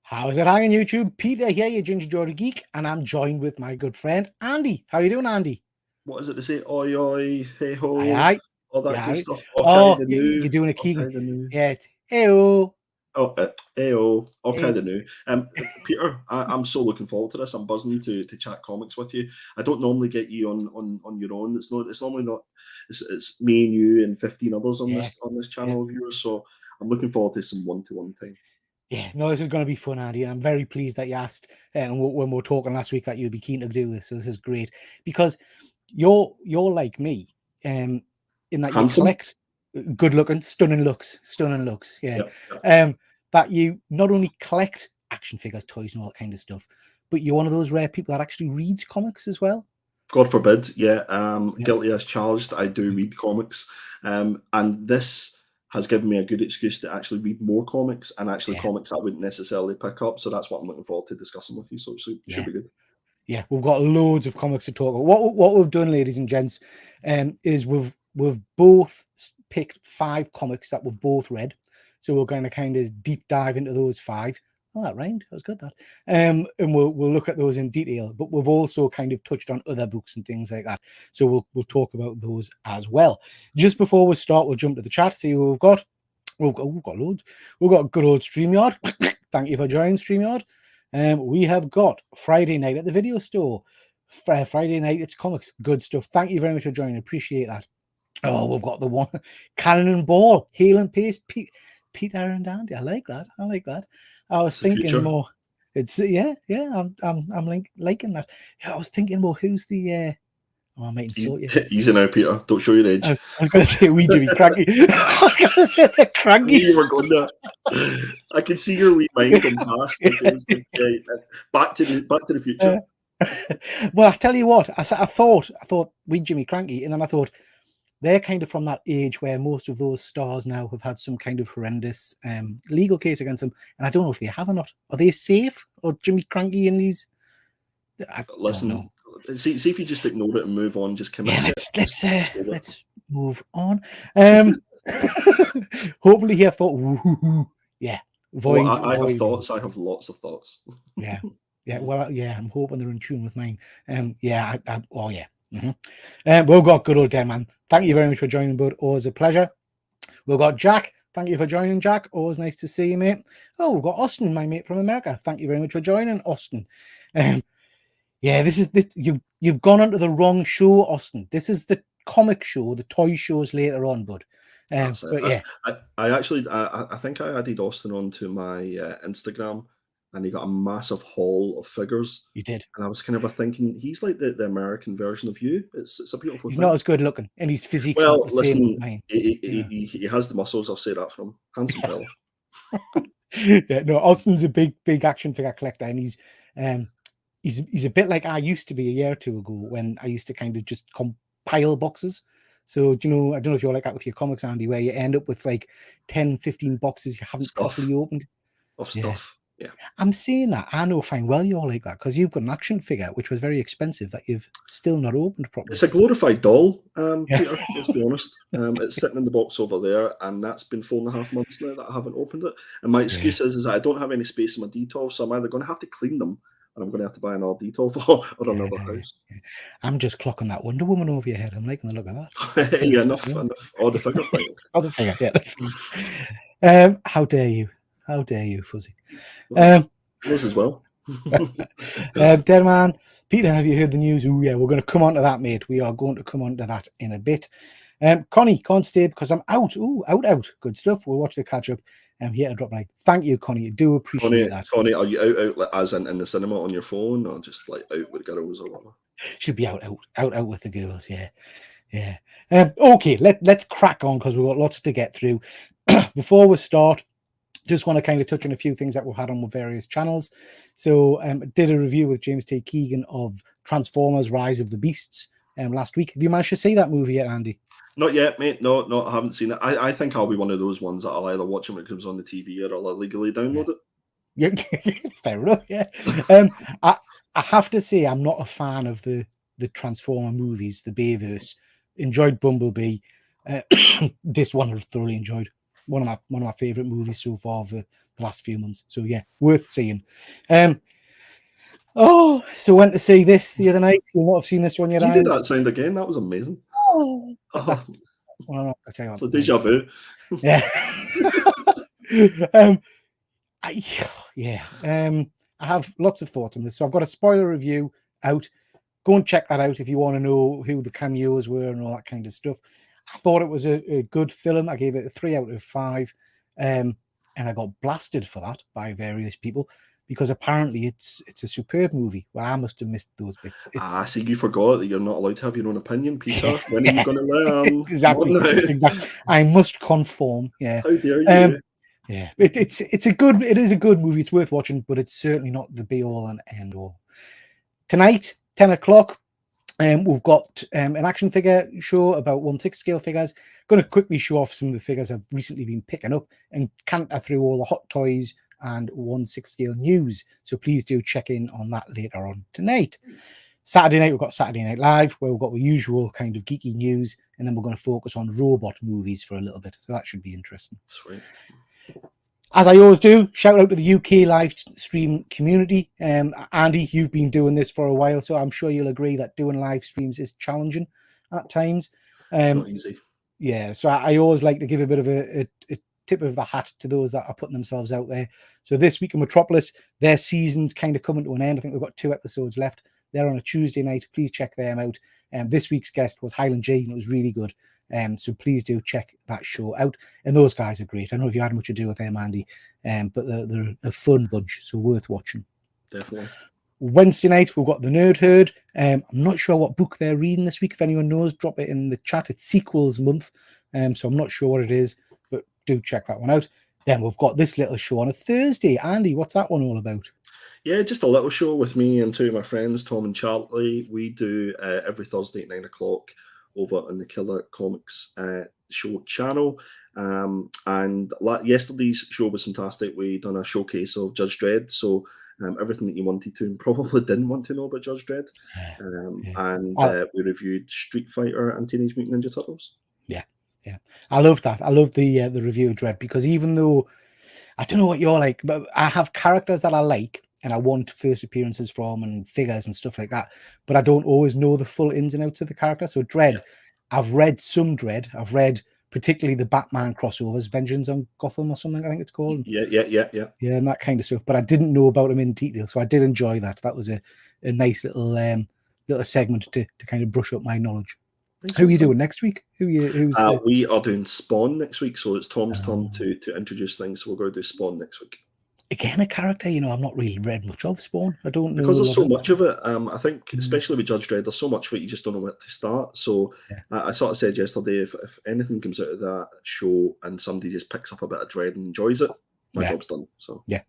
How's it hanging, YouTube? Peter here, your Ginger Geordie Geek, and I'm joined with my good friend, Andy. How you doing, Andy? What is it to say? Oi, oi, hey Aye, ho, aye. all that Yeah. good stuff. Okay, Oh, the you're new, doing a Keegan. okay, the new. Yeah. Ew. Oh, hey oh, okay, Ew. the new. Peter, I'm so looking forward to this. I'm buzzing to chat comics with you. I don't normally get you on your own. It's normally not. It's me and you and 15 others on Yeah. this Yeah. channel of yours. So I'm looking forward to some one-to-one time. Yeah. No, this is going to be fun, Andy. And I'm very pleased that you asked when we were talking last week that you'd be keen to do this. So this is great because you're like me, in that you Handsome. collect good looking, stunning looks. Yeah. Yep. Yep. That you not only collect action figures, toys, and all that kind of stuff, but you're one of those rare people that actually reads comics as well. God forbid, yeah. Yeah. Guilty as charged. I do read comics, and this has given me a good excuse to actually read more comics and actually Yeah. comics I wouldn't necessarily pick up. So that's what I'm looking forward to discussing with you. So it should be good. Yeah, we've got loads of comics to talk about. What we've done, ladies and gents, is we've both picked 5 comics that we've both read. So we're going to kind of deep dive into those 5. Oh, that rhymed. That was good. That. And we'll look at those in detail. But we've also kind of touched on other books and things like that. So we'll talk about those as well. Just before we start, we'll jump to the chat. See who we've got. We've got loads. We've got good old StreamYard. Thank you for joining, StreamYard. We have got Friday night at the video store. Friday night, it's comics. Good stuff. Thank you very much for joining. Appreciate that. Oh, we've got the one Cannon and Ball, Heel and Pace, Peter and Andy. I like that. I was thinking more. It's I'm liking that. Yeah, I was thinking more. Who's the? Oh, I might insult you. Easy now, Peter. Don't show your age. I was going to say wee Jimmy Cranky. I was going to say the Cranky. You were going there. I can see your wee mind from past. Back to the future. Well, I tell you what, I thought wee Jimmy Cranky, and then I thought they're kind of from that age where most of those stars now have had some kind of horrendous legal case against them, and I don't know if they have or not. Are they safe, or Jimmy Cranky and these? Listen, don't know. See if you just ignore it and move on. Just commit. Yeah, let's move on. Hopefully, he thought, yeah. I have thoughts. I have lots of thoughts. Yeah. Well, yeah. I'm hoping they're in tune with mine. Yeah. We've got good old Den Man. Thank you very much for joining, bud. Always a pleasure. We've got Jack. Thank you for joining, Jack. Always nice to see you, mate. Oh, we've got Austin, my mate from America. Thank you very much for joining, Austin. Yeah, you've gone onto the wrong show, Austin. This is the comic show, the toy shows later on, bud. But yeah, I think I added Austin onto my Instagram, and he got a massive haul of figures. You did, and I was kind of thinking he's like the American version of you. It's a beautiful. He's thing. Not as good looking, and his physique's well, not the listen, same as mine. He has the muscles. I'll say that for him. Handsome fella. Yeah, no, Austin's a big action figure collector, and he's a bit like I used to be a year or two ago when I used to kind of just compile boxes. So, I don't know if you're like that with your comics, Andy, where you end up with like 10, 15 boxes you haven't properly opened. Of stuff. Yeah. I'm saying that. I know fine well you're like that because you've got an action figure, which was very expensive, that you've still not opened properly. It's a glorified doll, Peter, let's be honest. It's sitting in the box over there, and that's been 4.5 months now that I haven't opened it. And my excuse is that I don't have any space in my detail, so I'm either going to have to clean them, and I'm going to have to buy another detail for another house. I'm just clocking that Wonder Woman over your head. I'm liking the look of that. Yeah, enough. Oh, the figure thing. Oh, the figure, yeah. How dare you? How dare you, Fuzzy? Yours as well. Dead man, Peter, have you heard the news? Oh, yeah, we're going to come on to that, mate. We are going to come on to that in a bit. Connie can't stay because I'm out. Ooh, out. Good stuff. We'll watch the catch up. Here to drop like. Thank you, Connie. I do appreciate that. Connie, are you out as in the cinema on your phone, or just like out with girls or whatever? Should be out with the girls. Yeah. Okay, let's crack on because we've got lots to get through. Before we start, just want to kind of touch on a few things that we've had on with various channels. So did a review with James T. Keegan of Transformers Rise of the Beasts last week. Have you managed to see that movie yet, Andy? Not yet, mate. No, I haven't seen it. I think I'll be one of those ones that I'll either watch it when it comes on the TV or I'll illegally download it. Yeah, fair enough, yeah. I have to say I'm not a fan of the Transformer movies, the Bayverse. Enjoyed Bumblebee. This one I've thoroughly enjoyed. one of my favorite movies so far for the last few months. So yeah, worth seeing. So went to see this the other night. You might have seen this one yet. You did that sound again. That was amazing. Oh, Oh, well, I'll tell you what, it's a deja vu. yeah. I have lots of thoughts on this. So I've got a spoiler review out. Go and check that out if you want to know who the cameos were and all that kind of stuff. I thought it was a good film. I gave it a 3 out of 5. And I got blasted for that by various people because apparently it's a superb movie. Well, I must have missed those bits. See, you forgot that you're not allowed to have your own opinion, Peter. When are you going to learn? Exactly. I must conform. Yeah. How dare you? Yeah, it is a good movie. It's worth watching, but it's certainly not the be all and end all. Tonight, 10 o'clock, we've got an action figure show about 1/6 scale figures. Going to quickly show off some of the figures I've recently been picking up and canter through all the hot toys and 1/6 scale news. So please do check in on that later on tonight. Saturday night, we've got Saturday Night Live, where we've got the usual kind of geeky news, and then we're going to focus on robot movies for a little bit. So that should be interesting. Sweet. As I always do, shout out to the UK live stream community. Andy, you've been doing this for a while, so I'm sure you'll agree that doing live streams is challenging at times. Not easy. Yeah, so I always like to give a bit of a tip of the hat to those that are putting themselves out there. So this week in Metropolis, their season's kind of coming to an end. I think they've got 2 episodes left. They're on a Tuesday night. Please check them out. This week's guest was Highland J, and it was really good. So please do check that show out. And those guys are great. I don't know if you had much to do with them, Andy, but they're a fun bunch, so worth watching. Definitely. Wednesday night, we've got the Nerd Herd. I'm not sure what book they're reading this week. If anyone knows, drop it in the chat. It's sequels month, so I'm not sure what it is, but do check that one out. Then we've got this little show on a Thursday. Andy, what's that one all about? Yeah, just a little show with me and 2 of my friends, Tom and Charlie. We do every Thursday at 9 o'clock over on the Killer Comics show channel. And yesterday's show was fantastic. We done a showcase of Judge Dredd. So everything that you wanted to and probably didn't want to know about Judge Dredd. And we reviewed Street Fighter and Teenage Mutant Ninja Turtles. Yeah. I love that. I love the review of Dredd, because even though I don't know what you're like, but I have characters that I like and I want first appearances from and figures and stuff like that, but I don't always know the full ins and outs of the character. So Dredd, I've read some Dredd. I've read particularly the Batman crossovers, Vengeance on Gotham or something, I think it's called. Yeah, and that kind of stuff. But I didn't know about him in detail, so I did enjoy that. That was a nice little segment to kind of brush up my knowledge. Who are you doing next week? We are doing Spawn next week, so it's Tom's turn to introduce things. So we're going to do Spawn next week. Again, a character, I've not really read much of Spawn. I don't know. Because there's so much of it. I think, especially with Judge Dredd, there's so much of it you just don't know where to start. So I sort of said yesterday, if anything comes out of that show and somebody just picks up a bit of Dredd and enjoys it, my job's done. So yeah,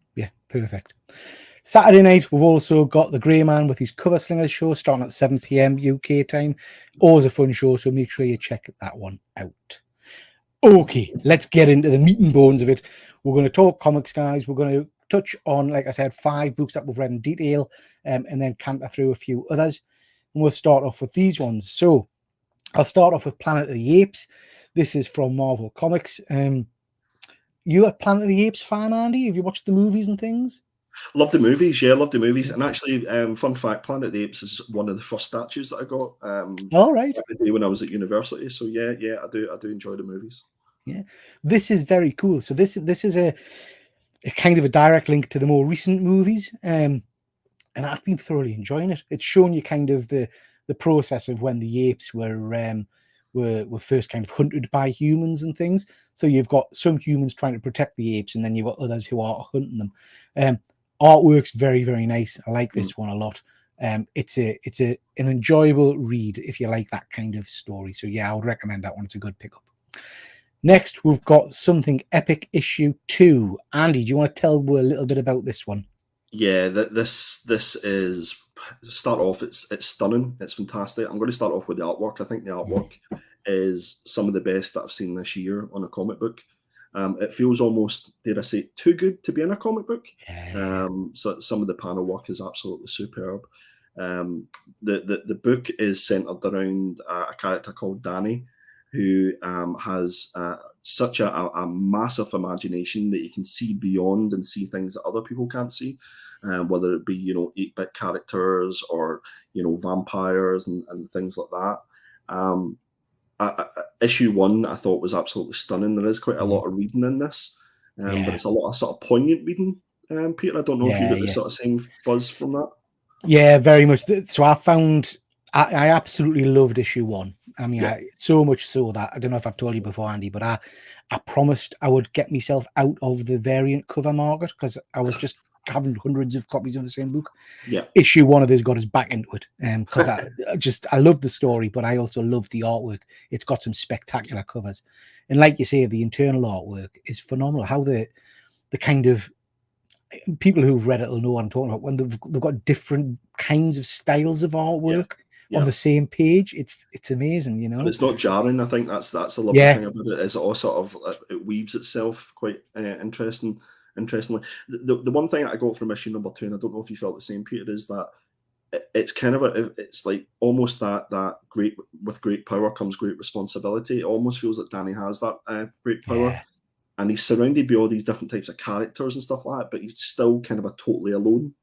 perfect. Saturday night, we've also got the Grey Man with his Cover Slingers show starting at 7 p.m. UK time. Always a fun show, so make sure you check that one out. Okay, let's get into the meat and bones of it. We're going to talk comics, guys. We're going to touch on, like I said, 5 books that we've read in detail, and then canter through a few others. And we'll start off with these ones. So I'll start off with Planet of the Apes. This is from Marvel Comics. You a Planet of the Apes fan, Andy? Have you watched the movies and things? Love the movies, love the movies. And actually, fun fact, Planet of the Apes is one of the first statues that I got. All right. When I was at university. So yeah, I do enjoy the movies. Yeah, this is very cool. So this is a kind of a direct link to the more recent movies, and I've been thoroughly enjoying it. It's showing you kind of the process of when the apes were first kind of hunted by humans and things. So you've got some humans trying to protect the apes, and then you've got others who are hunting them. Artwork's very, very nice. I like this one a lot. It's an enjoyable read if you like that kind of story. So yeah, I would recommend that one. It's a good pickup. Next, we've got Something Epic issue 2. Andy, do you want to tell a little bit about this one? Yeah, this is, start off, it's stunning. It's fantastic. I'm going to start off with the artwork. I think the artwork is some of the best that I've seen this year on a comic book. It feels almost, dare I say, too good to be in a comic book. So some of the panel work is absolutely superb. The book is centered around a character called Danny, who has such a massive imagination that you can see beyond and see things that other people can't see, whether it be 8-bit characters or vampires and things like that. Issue 1 I thought was absolutely stunning. There is quite a lot of reading in this, but it's a lot of sort of poignant reading. Peter, I don't know if you get the sort of same buzz from that. Yeah, very much. So I absolutely loved issue 1. I mean, so much so that I don't know if I've told you before, Andy, but I promised I would get myself out of the variant cover market because I was just having hundreds of copies of the same book. Yeah, issue 1 of this got us back into it, because I love the story, but I also love the artwork. It's got some spectacular covers, and like you say, the internal artwork is phenomenal. How the kind of people who've read it will know what I'm talking about, when they've got different kinds of styles of artwork on the same page. It's amazing, And it's not jarring. I think that's the lovely thing about it, is it all sort of it weaves itself quite interestingly. The one thing I got from issue number 2, and I don't know if you felt the same, Peter, is that it's kind of it's like almost that great power comes great responsibility. It almost feels like Danny has that great power. And he's surrounded by all these different types of characters and stuff like that, but he's still kind of a totally alone.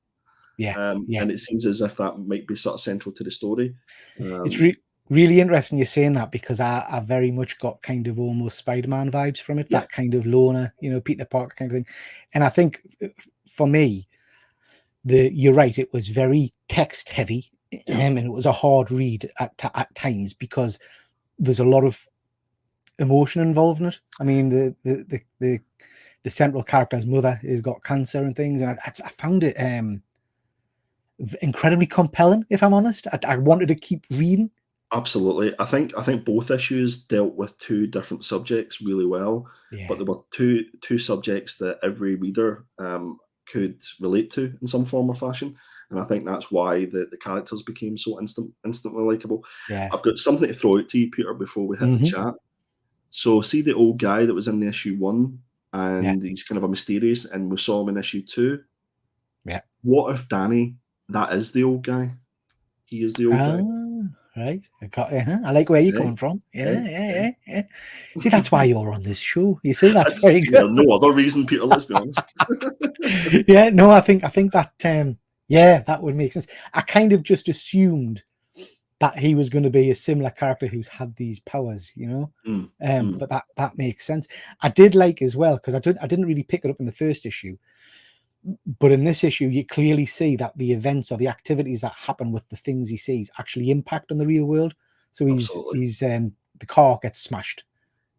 And it seems as if that might be sort of central to the story. It's really interesting you're saying that, because I very much got kind of almost Spider-Man vibes from it, that kind of loner, Peter Parker kind of thing. And I think for me, you're right, it was very text heavy, and it was a hard read at times because there's a lot of emotion involved in it. I mean, the central character's mother has got cancer and things, and I found it incredibly compelling, if I'm honest. I wanted to keep reading. Absolutely. I think both issues dealt with 2 different subjects really well, but there were two subjects that every reader could relate to in some form or fashion. And I think that's why the characters became so instantly likable. I've got something to throw out to you, Peter, before we hit the chat. So see the old guy that was in the issue 1, and he's kind of a mysterious, and we saw him in issue 2. What if Danny, that is the old guy? He is the old guy. Right. I like where you're coming from. Yeah. See, that's why you're on this show. You see, that's very good. No other reason, Peter, let's be honest. No, I think that that would make sense. I kind of just assumed that he was going to be a similar character who's had these powers, but that makes sense. I did like as well, because I didn't really pick it up in the first issue, but in this issue you clearly see that the events or the activities that happen with the things he sees actually impact on the real world. So he's the car gets smashed,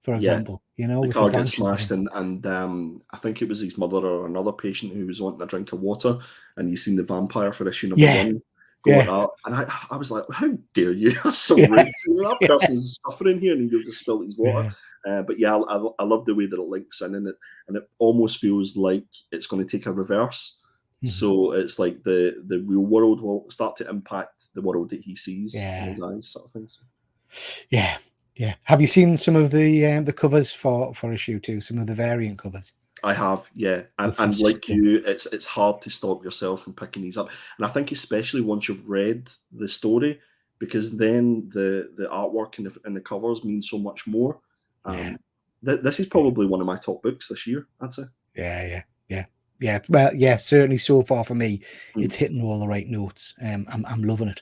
for example. The car gets smashed, and I think it was his mother or another patient who was wanting a drink of water, and you seen the vampire for issue number 1 going up, and I was like, how dare you? That's so rude. That person's suffering here, and you've just spilled his water. But I love the way that it links in, and it almost feels like it's going to take a reverse. So it's like the real world will start to impact the world that he sees in his eyes, sort of thing. So. Yeah. Have you seen some of the covers for issue 2? Some of the variant covers? I have, and like you, it's hard to stop yourself from picking these up, and I think especially once you've read the story, because then the artwork and the covers mean so much more. This is probably one of my top books this year, I'd say. Yeah. Well, certainly so far for me, it's hitting all the right notes. I'm loving it.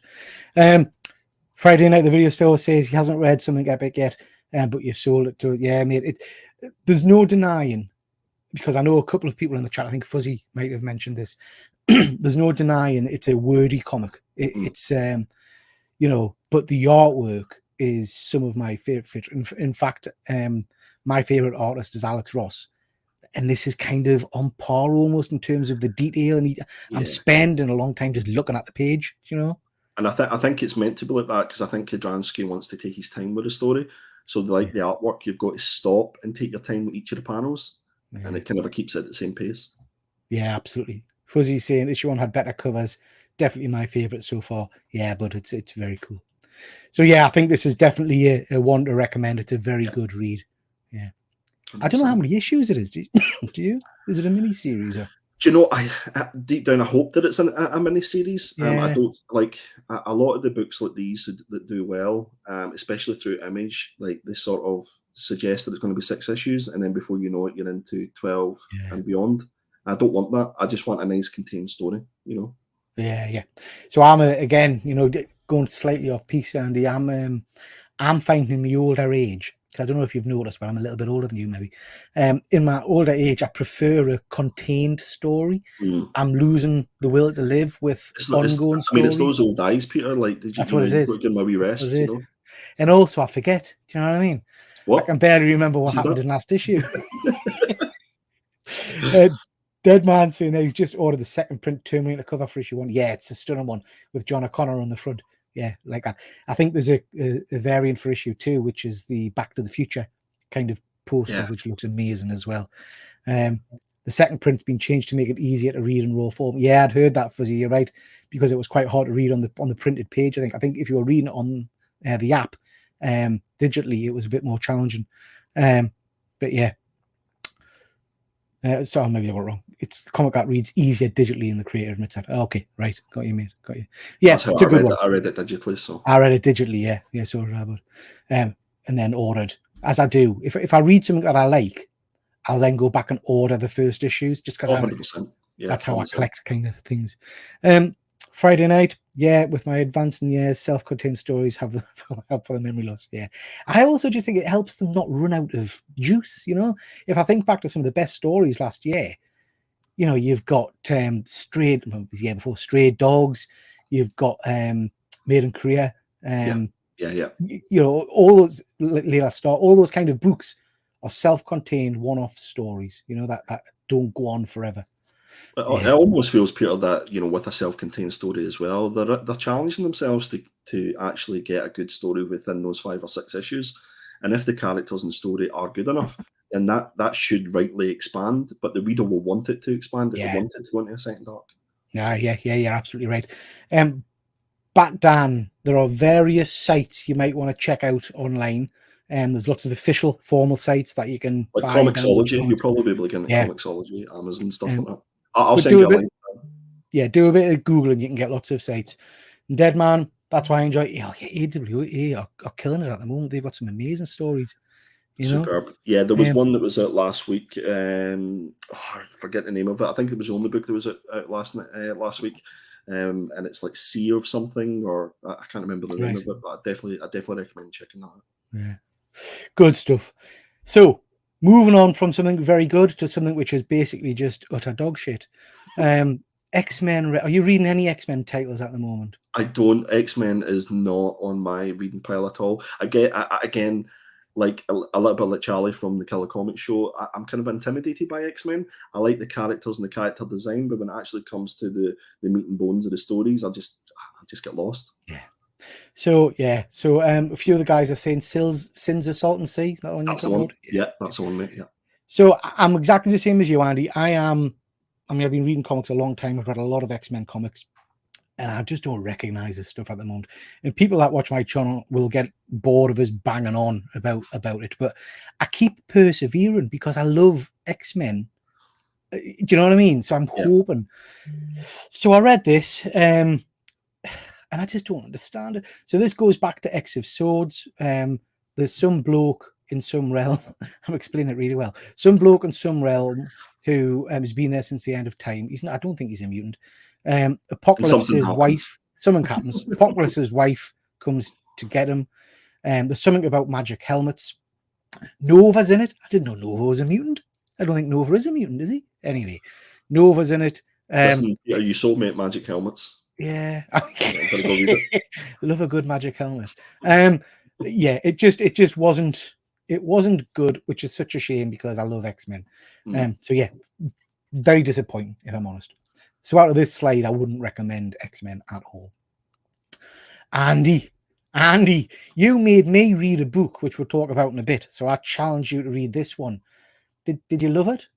Friday Night the Video Store says he hasn't read Something Epic yet, but you've sold it to it. Yeah, mate. There's no denying, because I know a couple of people in the chat, I think Fuzzy might have mentioned this. There's no denying it's a wordy comic. It's but the artwork is some of my favorite. In fact, my favorite artist is Alex Ross, and this is kind of on par almost in terms of the detail. And I'm spending a long time just looking at the page, And I think it's meant to be like that, because I think Kudranski wants to take his time with the story. So the artwork, you've got to stop and take your time with each of the panels, and it kind of keeps it at the same pace. Yeah, absolutely. Fuzzy saying issue 1 had better covers. Definitely my favorite so far. Yeah, but it's very cool. So I think this is definitely a one to recommend. It's a very good read. Yeah. 100%. I don't know how many issues it is. Do you? Is it a mini series? Or? Do you know, deep down, I hope that it's a mini series. I Yeah, don't like a lot of the books like these that do well, especially through Image. Like they sort of suggest that it's going to be 6 issues, and then before you know it, you're into 12 yeah, and beyond. I don't want that. I just want a nice contained story. You know. yeah. So I'm again, going slightly off piece, Andy. I'm finding in my older age, because I don't know if you've noticed, but I'm a little bit older than you, maybe. In my older age, I prefer a contained story. Mm. I'm losing the will to live with ongoing I mean, it's stories. those old eyes, Peter. Like, did you, That's what it you've got is. to give my wee That's what rest. it You is. know And also, I forget. Do you know what I mean? I what? can barely remember what See happened that? in last issue. uh, Dead Man saying he's just ordered the second print Terminator cover for issue 1. Yeah, it's a stunning one with John O'Connor on the front. Yeah, like that. I think there's a variant for issue 2, which is the Back to the Future kind of poster, Yeah. which looks amazing as well. The second print's been changed to make it easier to read in raw form. Yeah, I'd heard that, Fuzzy. You're right, because it was quite hard to read on the printed page. I think if you were reading it on the app digitally, it was a bit more challenging. But yeah. So maybe I got it wrong. It's comic that reads easier digitally in the creator admits that. Okay, right, got you, mate. Got you. Yeah, That's how it's a I good read one. it. I read it digitally. So I read it digitally, yeah. So and then ordered, as I do. If I read something that I like, I'll then go back and order the first issues, just because 100%. Yeah, that's how I 100%. collect kind of things. Friday night, yeah, with my advancing years, self-contained stories have the help for the memory loss. Yeah, I also just think it helps them not run out of juice. If I think back to some of the best stories last year, you've got Stray Dogs, you've got Made in Korea, Yeah. all those Layla Star, all those kind of books are self-contained one-off stories, that don't go on forever. It almost feels, Peter, that with a self-contained story as well, they're challenging themselves to actually get a good story within those 5 or 6 issues. And if the characters and story are good enough, then that should rightly expand. But the reader will want it to expand. It will want it to go into a second arc. Yeah, you're absolutely right. Bat Dan, there are various sites you might want to check out online. There's lots of official formal sites that you can Like buy. Comixology, you'll probably be able to get into Comixology, Amazon, stuff like that. I'll send you a link. Yeah, do a bit of Google and you can get lots of sites. And Dead Man, that's why I enjoy it. AWA are killing it at the moment. They've got some amazing stories. Superb. Yeah, there was one that was out last week. I forget the name of it. I think it was the only book that was out last week. And it's like Sea of something, or I can't remember the name of it, but I definitely recommend checking that out. Yeah. Good stuff. So moving on from something very good to something which is basically just utter dog shit. X-Men. Are you reading any X-Men titles at the moment? I don't. X-Men is not on my reading pile at all. Again, like a little bit like Charlie from the Killer Comics show, I'm kind of intimidated by X-Men. I like the characters and the character design, but when it actually comes to the meat and bones of the stories, I just get lost. Yeah. So a few of the guys are saying Sins of Salton Sea. That one. That's the one. Yeah, that's the one, mate. Yeah. So I'm exactly the same as you, Andy. I've been reading comics a long time. I've read a lot of X-Men comics, and I just don't recognize this stuff at the moment. And people that watch my channel will get bored of us banging on about it, but I keep persevering because I love X-Men. Do you know what I mean? So I'm hoping. So I read this, and I just don't understand it. So this goes back to X of Swords. There's some bloke in some realm. I'm explaining it really well. Some bloke in some realm who has been there since the end of time. I don't think he's a mutant. Apocalypse's wife. Something happens. Apocalypse's wife comes to get him. There's something about magic helmets. Nova's in it. I didn't know Nova was a mutant. I don't think Nova is a mutant, is he? Anyway, Nova's in it. Listen, you sold me at magic helmets. Yeah. Love a good magic helmet. Yeah, it just wasn't good, which is such a shame because I love X-Men. So yeah, very disappointing if I'm honest. So out of this slide, I wouldn't recommend X-Men at all. Andy, you made me read a book which we'll talk about in a bit. So I challenge you to read this one. Did you love it?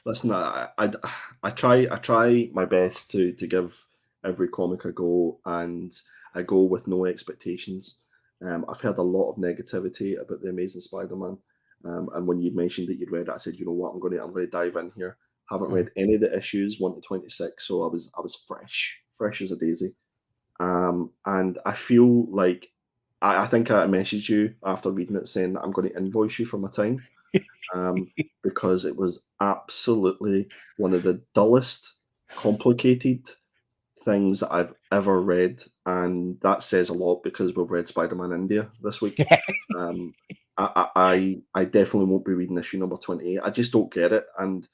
Listen, I try my best to give every comic a go, and I go with no expectations. I've heard a lot of negativity about the Amazing Spider-Man, and when you mentioned that you'd read it, I said, you know what, I'm going to dive in here. Haven't read any of the issues 1 to 26, so I was fresh as a daisy. And I feel like I think I messaged you after reading it saying that I'm going to invoice you for my time, because it was absolutely one of the dullest, complicated things that I've ever read, and that says a lot because we've read Spider-Man India this week. Um, I definitely won't be reading issue number 28. I just don't get it, and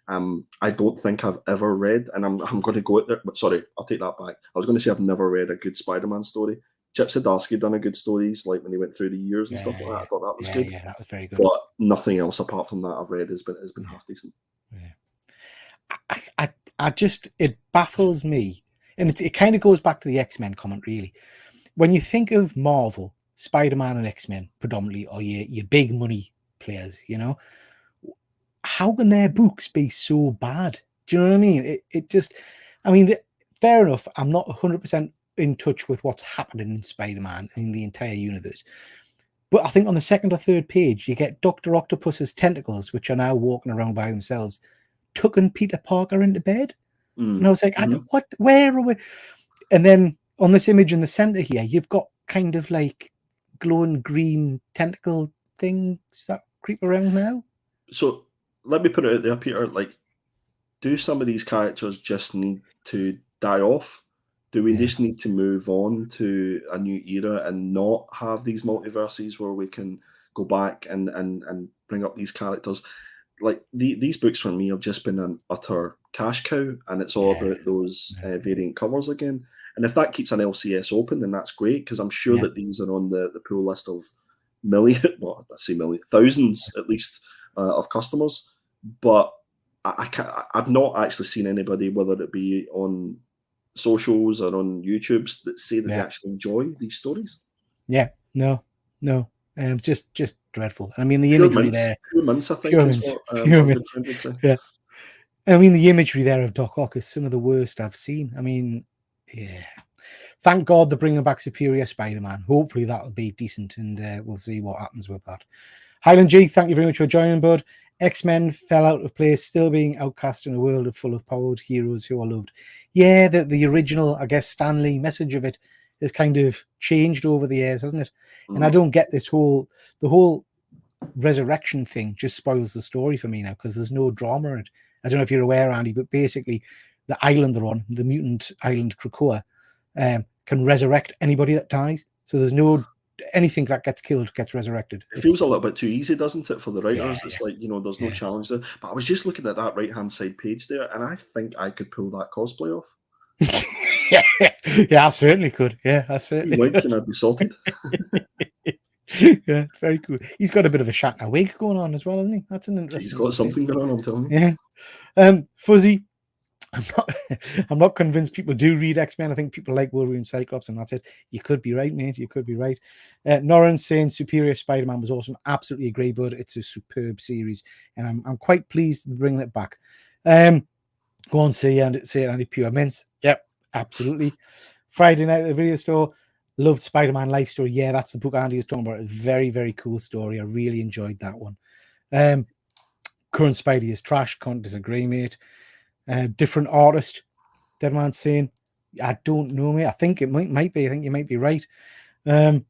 I don't think I've ever read, and I'm going to go at there. But sorry, I'll take that back. I was going to say I've never read a good Spider-Man story. Chip Zdarsky done a good stories, like when he went through the years and stuff like that. I thought that was good. Yeah, that was very good. But nothing else apart from that I've read has been half decent. Yeah. I just, it baffles me, and it kind of goes back to the X-Men comment, really. When you think of Marvel, Spider-Man and X-Men predominantly are your big money players, you know, how can their books be so bad? Do you know what I mean? It just, I mean, fair enough. I'm not 100% in touch with what's happening in Spider-Man in the entire universe. But I think on the second or third page, you get Dr. Octopus's tentacles, which are now walking around by themselves, tucking Peter Parker into bed. And I was like, what? Where are we? And then on this image in the center here, you've got kind of like glowing green tentacle things that creep around now. So let me put it out there, Peter. Like, do some of these characters just need to die off? Do we just need to move on to a new era and not have these multiverses where we can go back and bring up these characters? Like these books for me have just been an utter cash cow, and it's all about those variant covers again. And if that keeps an LCS open, then that's great, because I'm sure that these are on the pool list of thousands at least of customers. But I've not actually seen anybody, whether it be on socials or on YouTube's, that say that they actually enjoy these stories. No. Just dreadful. I mean, the imagery there. Pure mince, I think. Pure mince. Yeah. I mean, the imagery there of Doc Ock is some of the worst I've seen. I mean, yeah. Thank God they're bringing back Superior Spider-Man. Hopefully that'll be decent, and we'll see what happens with that. Highland G, thank you very much for joining, bud. X-Men fell out of place, still being outcast in a world full of powered heroes who are loved. Yeah, the original, I guess, Stan Lee message of it has kind of changed over the years, hasn't it? And I don't get the whole resurrection thing just spoils the story for me now, because there's no drama in it. I don't know if you're aware, Andy, but basically the island they're on, the mutant island Krakoa, can resurrect anybody that dies. So there's no anything that gets killed gets resurrected. It feels a little bit too easy, doesn't it, for the writers? It's like, there's no challenge there. But I was just looking at that right-hand side page there, and I think I could pull that cosplay off. Yeah, I certainly could. Yeah, I certainly could. Can I be salted? Yeah, very cool. He's got a bit of a Shatner wig going on as well, hasn't he? That's an interesting. He's got something going on, I'm telling you. Yeah. Fuzzy, I'm not convinced people do read X-Men. I think people like Wolverine, Cyclops, and that's it. You could be right, mate. You could be right. Noran saying Superior Spider-Man was awesome. Absolutely agree, bud. It's a superb series, and I'm quite pleased bringing it back. Go on, say it, Andy. Pure mince. Yep, absolutely. Friday night at the video store. Loved Spider-Man Life Story. Yeah, that's the book Andy was talking about. A very, very cool story. I really enjoyed that one. Current Spidey is trash. Can't disagree, mate. Different artist. Deadman saying, I don't know, mate. I think it might be. I think you might be right. I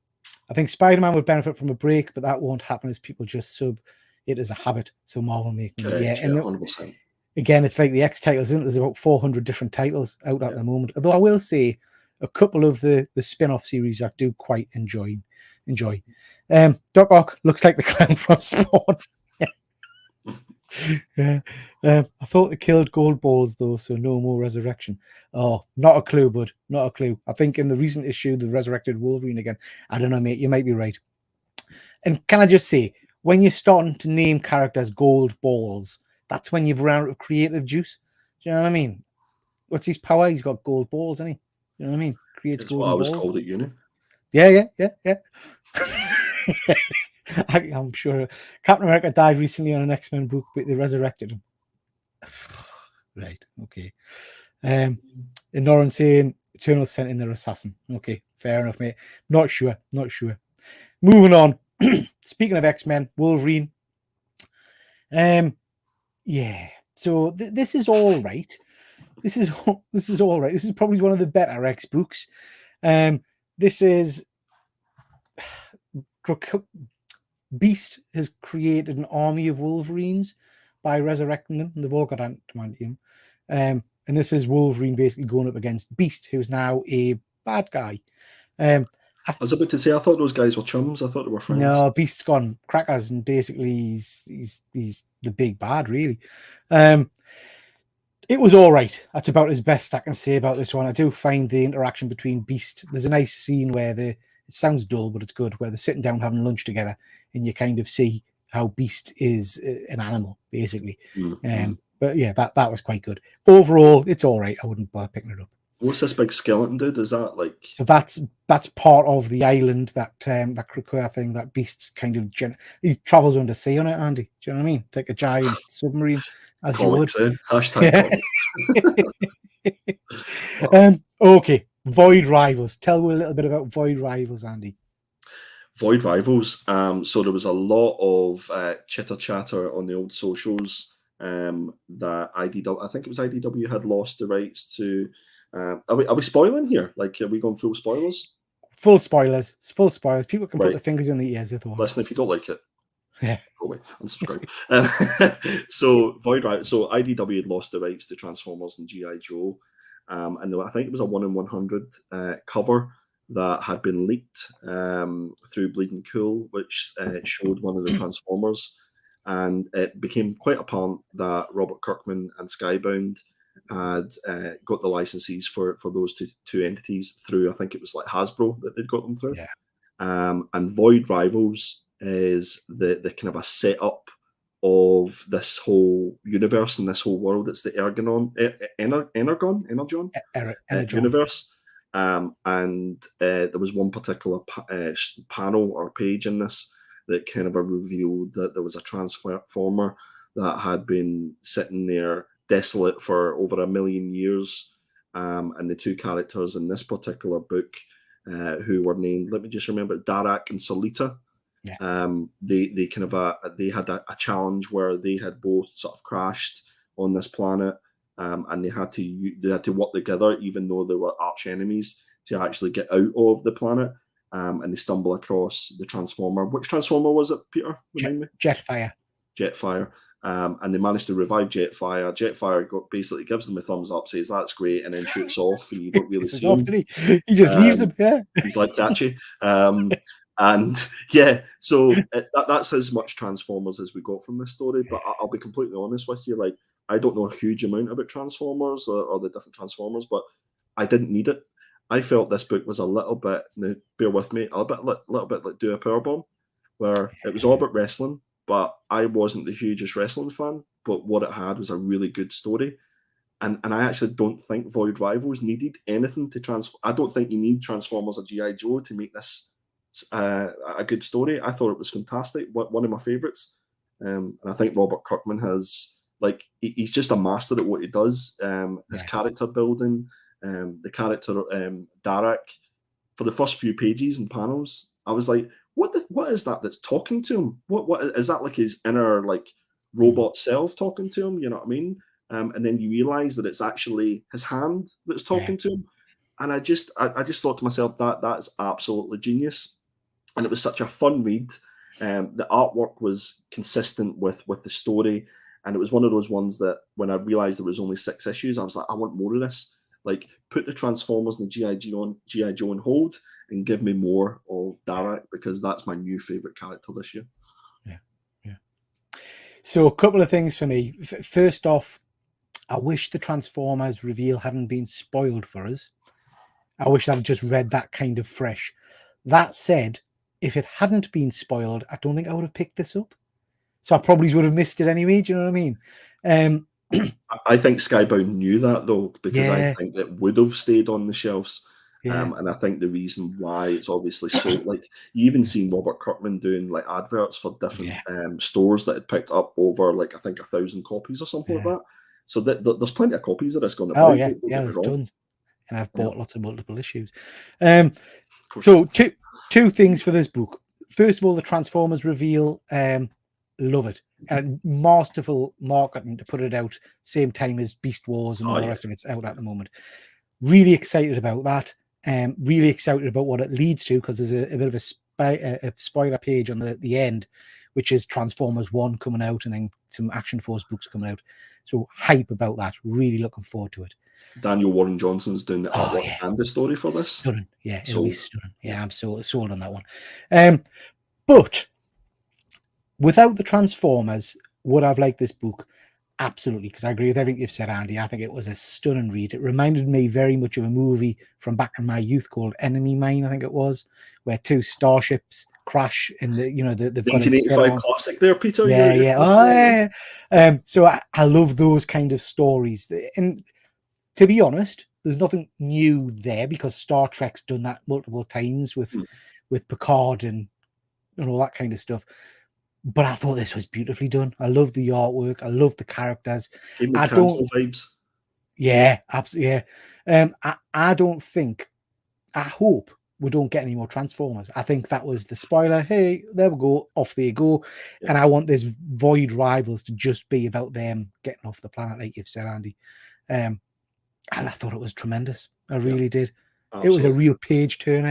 think Spider-Man would benefit from a break, but that won't happen as people just sub it as a habit. So Marvel making it. Yeah, and 100%. Again, it's like the X titles, isn't it? There's about 400 different titles out at the moment. Although I will say a couple of the spin-off series I do quite enjoy. Doc Ock looks like the clown from Spawn. Yeah. I thought they killed Gold Balls though, so no more resurrection. Oh, not a clue, bud. Not a clue. I think in the recent issue, they resurrected Wolverine again. I don't know, mate. You might be right. And can I just say, when you're starting to name characters Gold Balls, that's when you've run out of creative juice. Do you know what I mean? What's his power? He's got gold balls, hasn't he? You know what I mean? Creates That's golden what I was balls. called at uni. Yeah. I'm sure Captain America died recently on an X-Men book, but they resurrected him. Right, okay. And Noran saying Eternal sent in their assassin. Okay, fair enough, mate. Not sure. Moving on. Speaking of X-Men, Wolverine. Yeah. So this is all right. This is all right. This is probably one of the better X books. This is Beast has created an army of Wolverines by resurrecting them, and they've all got adamantium. And this is Wolverine basically going up against Beast, who's now a bad guy. I was about to say, I thought those guys were chums. I thought they were friends. No, Beast's gone crackers, and basically he's the big bad, really. It was all right. That's about as best I can say about this one. I do find the interaction between Beast. There's a nice scene where it sounds dull, but it's good, where they're sitting down having lunch together, and you kind of see how Beast is an animal, basically. Mm-hmm. But yeah, that was quite good. Overall, it's all right. I wouldn't bother picking it up. What's this big skeleton dude? Is that like? So that's part of the island that Krakoa thing that Beast kind of he travels undersea on it, Andy. Do you know what I mean? It's like a giant submarine, as Comics, you would. Hashtag Okay, Void Rivals. Tell me a little bit about Void Rivals, Andy. Void Rivals. So there was a lot of chitter chatter on the old socials that IDW, I think it was IDW, had lost the rights to. Are we spoiling here? Like, are we going full spoilers? Full spoilers. Full spoilers. People can put their fingers in the ears if they want. Listen, if you don't like it, go away, unsubscribe. So IDW had lost the rights to Transformers and G.I. Joe, and I think it was a 1-in-100 cover that had been leaked through Bleeding Cool, which showed one of the Transformers, and it became quite apparent that Robert Kirkman and Skybound had got the licenses for those two entities through, I think it was like Hasbro that they'd got them through. Yeah. And Void Rivals is the kind of a setup of this whole universe and this whole world. It's the Energon universe. And there was one particular panel or page in this that kind of revealed that there was a Transformer that had been sitting there desolate for over 1 million years, and the two characters in this particular book, who were named, let me just remember, Darak and Solita. Yeah. They kind of they had a challenge where they had both sort of crashed on this planet, and they had to work together, even though they were arch enemies, to actually get out of the planet. And they stumble across the Transformer. Which Transformer was it, Peter? Jetfire. Jetfire. And they managed to revive Jetfire. Jetfire basically gives them a thumbs up, says that's great, and then shoots off, and you don't really see him. He just leaves them. Yeah, he's like catchy. And yeah, so that's as much Transformers as we got from this story. But I'll be completely honest with you, like, I don't know a huge amount about Transformers or the different Transformers, but I didn't need it. I felt this book was a little bit, bear with me, a little bit like Do a Powerbomb, where it was all about wrestling, but I wasn't the hugest wrestling fan. But what it had was a really good story. And I actually don't think Void Rivals needed anything to transform. I don't think you need Transformers or G.I. Joe to make this a good story. I thought it was fantastic. One of my favorites. And I think Robert Kirkman has, like, he's just a master at what he does. His character building, the character Darak, for the first few pages and panels, I was like, what is that that's talking to him? What is that, like his inner, like, robot self talking to him? You know what I mean? And then you realize that it's actually his hand that's talking to him. And I just thought to myself, that is absolutely genius. And it was such a fun read. The artwork was consistent with the story. And it was one of those ones that when I realized there was only 6 issues, I was like, I want more of this. Like, put the Transformers and the G.I. Joe on hold and give me more of Darak, because that's my new favorite character this year. Yeah. So a couple of things for me. First off, I wish the Transformers reveal hadn't been spoiled for us. I wish I'd just read that kind of fresh. That said, if it hadn't been spoiled, I don't think I would have picked this up. So I probably would have missed it anyway. Do you know what I mean? I think Skybound knew that, though, because I think it would have stayed on the shelves. And I think the reason why it's obviously so, like, you even seen Robert Kirkman doing, like, adverts for different stores that had picked up over, like, I think 1,000 copies or something like that. So there's plenty of copies of this going to buy. There's tons. And I've bought lots of multiple issues. So two things for this book. first of all, the Transformers reveal, love it. And masterful marketing to put it out same time as Beast Wars and all the rest of it's out at the moment. Really excited about that. Really excited about what it leads to, because there's a bit of a spoiler page on the end, which is Transformers 1 coming out and then some Action Force books coming out. So hype about that. Really looking forward to it. Daniel Warren Johnson's doing the artwork and the story for this. Stunning. Yeah, it'll be stunning. Yeah, I'm so sold on that one. But without the Transformers, would I've liked this book? Absolutely, because I agree with everything you've said, Andy. I think it was a stunning read. It reminded me very much of a movie from back in my youth called Enemy Mine, I think it was, where two starships crash in the, they've got 1985 classic there, Peter. Yeah. So I love those kind of stories. And to be honest, there's nothing new there, because Star Trek's done that multiple times with Picard and all that kind of stuff. But I thought this was beautifully done. I love the artwork. I love the characters. I don't vibes. Yeah, absolutely. Yeah. I don't think. I hope we don't get any more Transformers. I think that was the spoiler. Hey, there we go. Off they go. Yeah. And I want this Void Rivals to just be about them getting off the planet, like you've said, Andy. And I thought it was tremendous. I really did. Absolutely. It was a real page turner,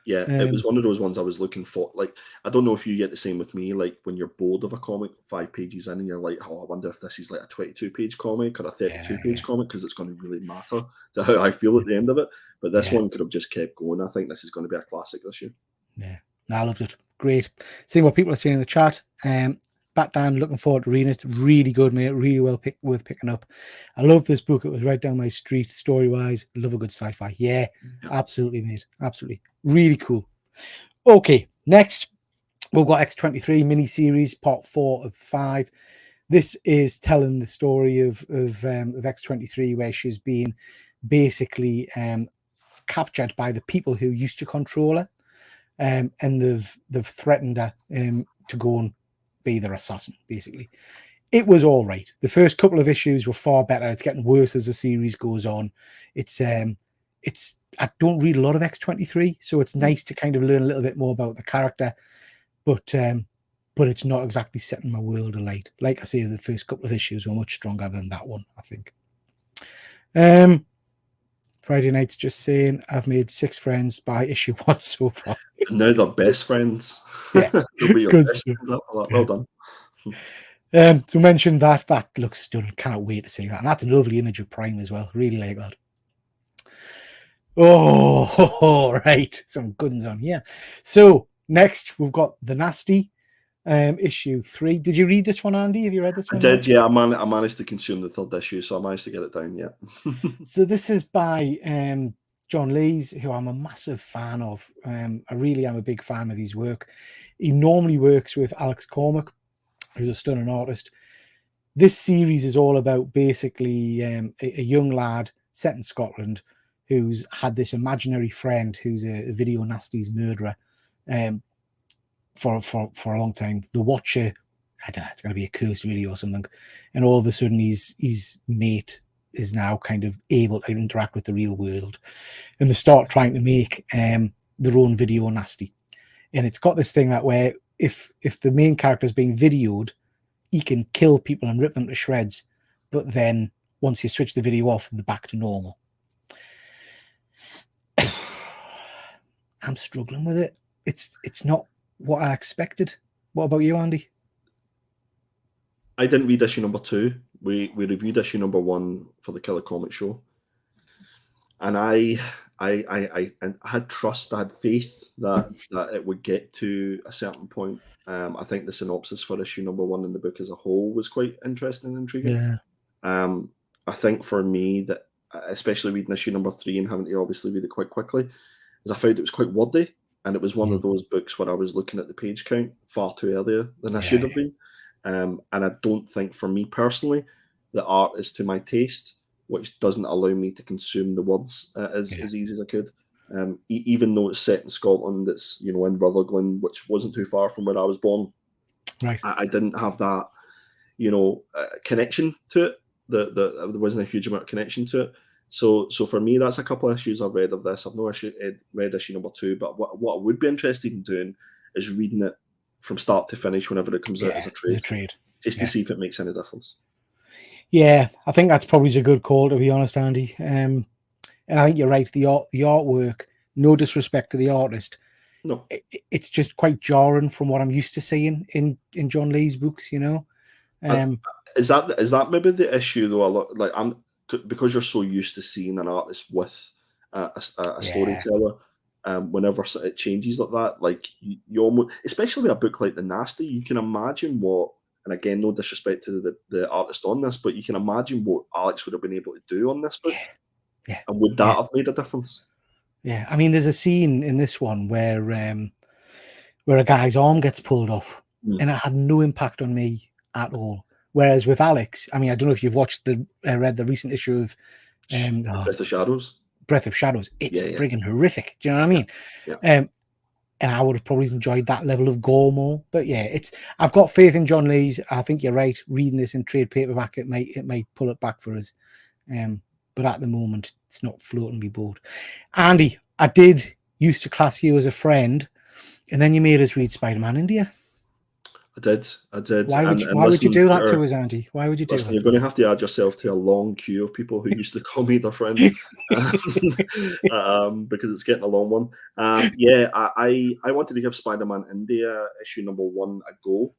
Yeah, it was one of those ones I was looking for. Like, I don't know if you get the same with me, like when you're bored of a comic 5 pages in and you're like, oh, I wonder if this is like a 22-page comic or a 32-page comic, because it's going to really matter to how I feel at the end of it. But this one could have just kept going. I think this is going to be a classic this year. Yeah, I loved it. Great. Seeing what people are saying in the chat. Bat Dan, looking forward to reading it. Really good, mate. Really well worth picking up. I love this book. It was right down my street, story-wise. Love a good sci-fi. Yeah, absolutely, mate. Absolutely. Really cool. Okay, next, we've got X-23 mini-series, part 4 of 5. This is telling the story of X-23, where she's been basically captured by the people who used to control her, and they've threatened her to go and be their assassin, basically. It was all right. The first couple of issues were far better. It's getting worse as the series goes on. It's I don't read a lot of X-23, so it's nice to kind of learn a little bit more about the character, but it's not exactly setting my world alight. Like I say, the first couple of issues were much stronger than that one, I think. Friday Night's just saying, I've made 6 friends by issue 1 so far. Now they're best friends. Yeah, well done. To mention that looks stunning. Can't wait to see that. And that's a lovely image of Prime as well. Really like that. Oh, right. Some good ones on here. So next we've got The Nasty, issue 3. Did you read this one, Andy? Have you read this one? I did, yeah. I managed to consume the 3rd issue, so I managed to get it down, yeah. So this is by John Lees, who I'm a massive fan of. I really am a big fan of his work. He normally works with Alex Cormack, who's a stunning artist. This series is all about basically a young lad set in Scotland who's had this imaginary friend who's a video nasties murderer for a long time. The Watcher, I don't know, it's going to be a cursed video or something. And all of a sudden his mate is now kind of able to interact with the real world. And they start trying to make their own video nasty. And it's got this thing that where if the main character is being videoed, he can kill people and rip them to shreds. But then once you switch the video off, they're back to normal. I'm struggling with it. It's not what I expected. What about you, Andy? I didn't read issue number 2. We reviewed issue number 1 for the Killer Comic Show, and I had trust, I had faith that it would get to a certain point. I think the synopsis for issue number 1 in the book as a whole was quite interesting and intriguing. Yeah. I think for me that, especially reading issue number 3 and having to obviously read it quite quickly, is I found it was quite wordy, and it was one of those books where I was looking at the page count far too earlier than I should have been. And I don't think, for me personally, the art is to my taste, which doesn't allow me to consume the words as easy as I could. Even though it's set in Scotland, it's in Rutherglen, which wasn't too far from where I was born. Right. I didn't have that, connection to it. There wasn't a huge amount of connection to it. So for me, that's a couple of issues I've read of this. I've not read issue number 2, but what I would be interested in doing is reading it from start to finish whenever it comes out as a trade, just to see if it makes any difference. Yeah, I think that's probably a good call, to be honest, Andy. And I think you're right. The artwork, no disrespect to the artist, no, it's just quite jarring from what I'm used to seeing in John Lee's books. You know, is that maybe the issue though? A lot, like because you're so used to seeing an artist with a storyteller. Whenever it changes like that, like you almost, especially with a book like The Nasty, you can imagine what. And again, no disrespect to the artist on this, but you can imagine what Alex would have been able to do on this book. Yeah. And would that have made a difference? Yeah. I mean, there's a scene in this one where a guy's arm gets pulled off, and it had no impact on me at all. Whereas with Alex, I mean, I don't know if you've read the recent issue of Breath of Shadows. Breath of Shadows. It's friggin' horrific. Do you know what I mean? Yeah. And I would have probably enjoyed that level of gore more. But yeah, I've got faith in John Lee's. I think you're right. Reading this in trade paperback, it might pull it back for us. But at the moment, it's not floating me boat. Andy, I did used to class you as a friend, and then you made us read Spider-Man India. I did. Why would you do that to us, Andy? Why would you do that? You're going to have to add yourself to a long queue of people who used to call me their friend, because it's getting a long one. I wanted to give Spider-Man India issue number 1 a go,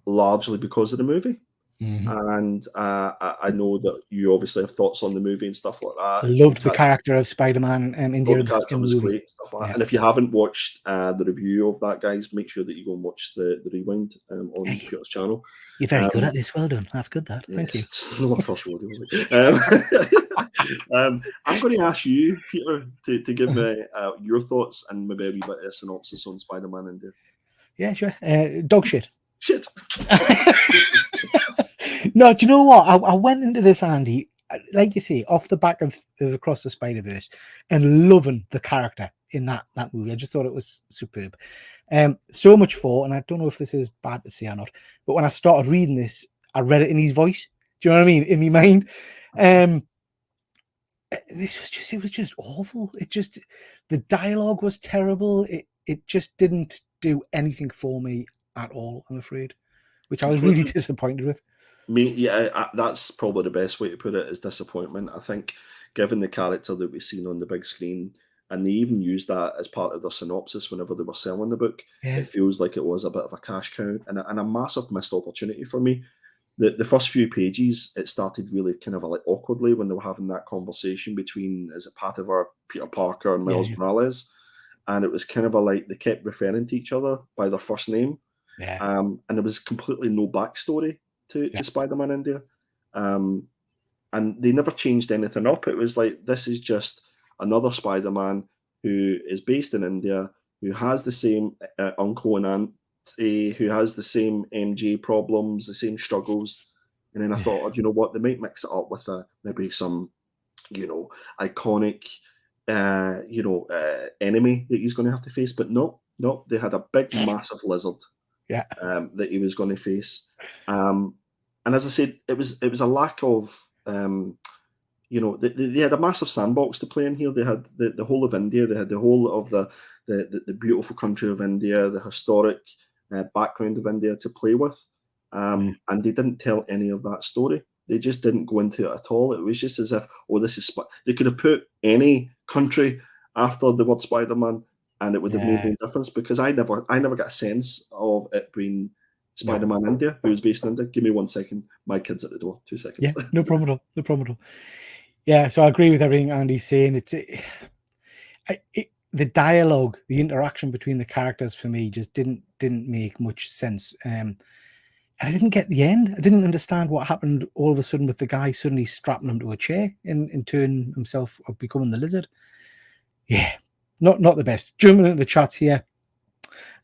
largely because of the movie. And I know that you obviously have thoughts on the movie and stuff like that. I loved the character of Spider-Man India in the movie. Great, stuff like that. And if you haven't watched the review of that, guys, make sure that you go and watch the rewind on Peter's channel. You're very good at this. Well done. That's good. Thank you. It's not my first rodeo. I'm going to ask you, Peter, to give me your thoughts and maybe a wee bit of a synopsis on Spider-Man India. Yeah, sure. Dog shit. Shit. No, do you know what? I went into this, Andy, like you say, off the back of Across the Spider-Verse, and loving the character in that movie. I just thought it was superb. So much for, and I don't know if this is bad to say or not, but when I started reading this, I read it in his voice. Do you know what I mean? In my mind. It was just awful. The dialogue was terrible. It just didn't do anything for me at all, I'm afraid, which I was really disappointed with. That's probably the best way to put it, is disappointment. I think, given the character that we've seen on the big screen, and they even used that as part of their synopsis whenever they were selling the book, it feels like it was a bit of a cash cow and a massive missed opportunity for me. The first few pages, it started really kind of like awkwardly when they were having that conversation between, is it Pativar, Peter Parker, and Miles Morales, and it was kind of like they kept referring to each other by their first name, and there was completely no backstory to Spider-Man India, and they never changed anything up. It was like, this is just another Spider-Man who is based in India, who has the same uncle and aunt, who has the same MJ problems, the same struggles. And then I thought, oh, you know what, they might mix it up with maybe some, iconic, enemy that he's going to have to face. But no, they had a big, massive lizard that he was going to face. And as I said, it was a lack of, they had a massive sandbox to play in here. They had the whole of India. They had the whole of the beautiful country of India, the historic background of India to play with. And they didn't tell any of that story. They just didn't go into it at all. It was just as if, they could have put any country after the word Spider-Man and it would have made no difference, because I never got a sense of it being Spider-Man India, who was based in India. Give me 1 second. My kid's at the door. 2 seconds. Yeah, no problem at all. Yeah, so I agree with everything Andy's saying. The dialogue, the interaction between the characters for me just didn't make much sense. And I didn't get the end. I didn't understand what happened all of a sudden with the guy suddenly strapping him to a chair and turning himself or becoming the lizard. Yeah, not the best. Jumping into the chats here.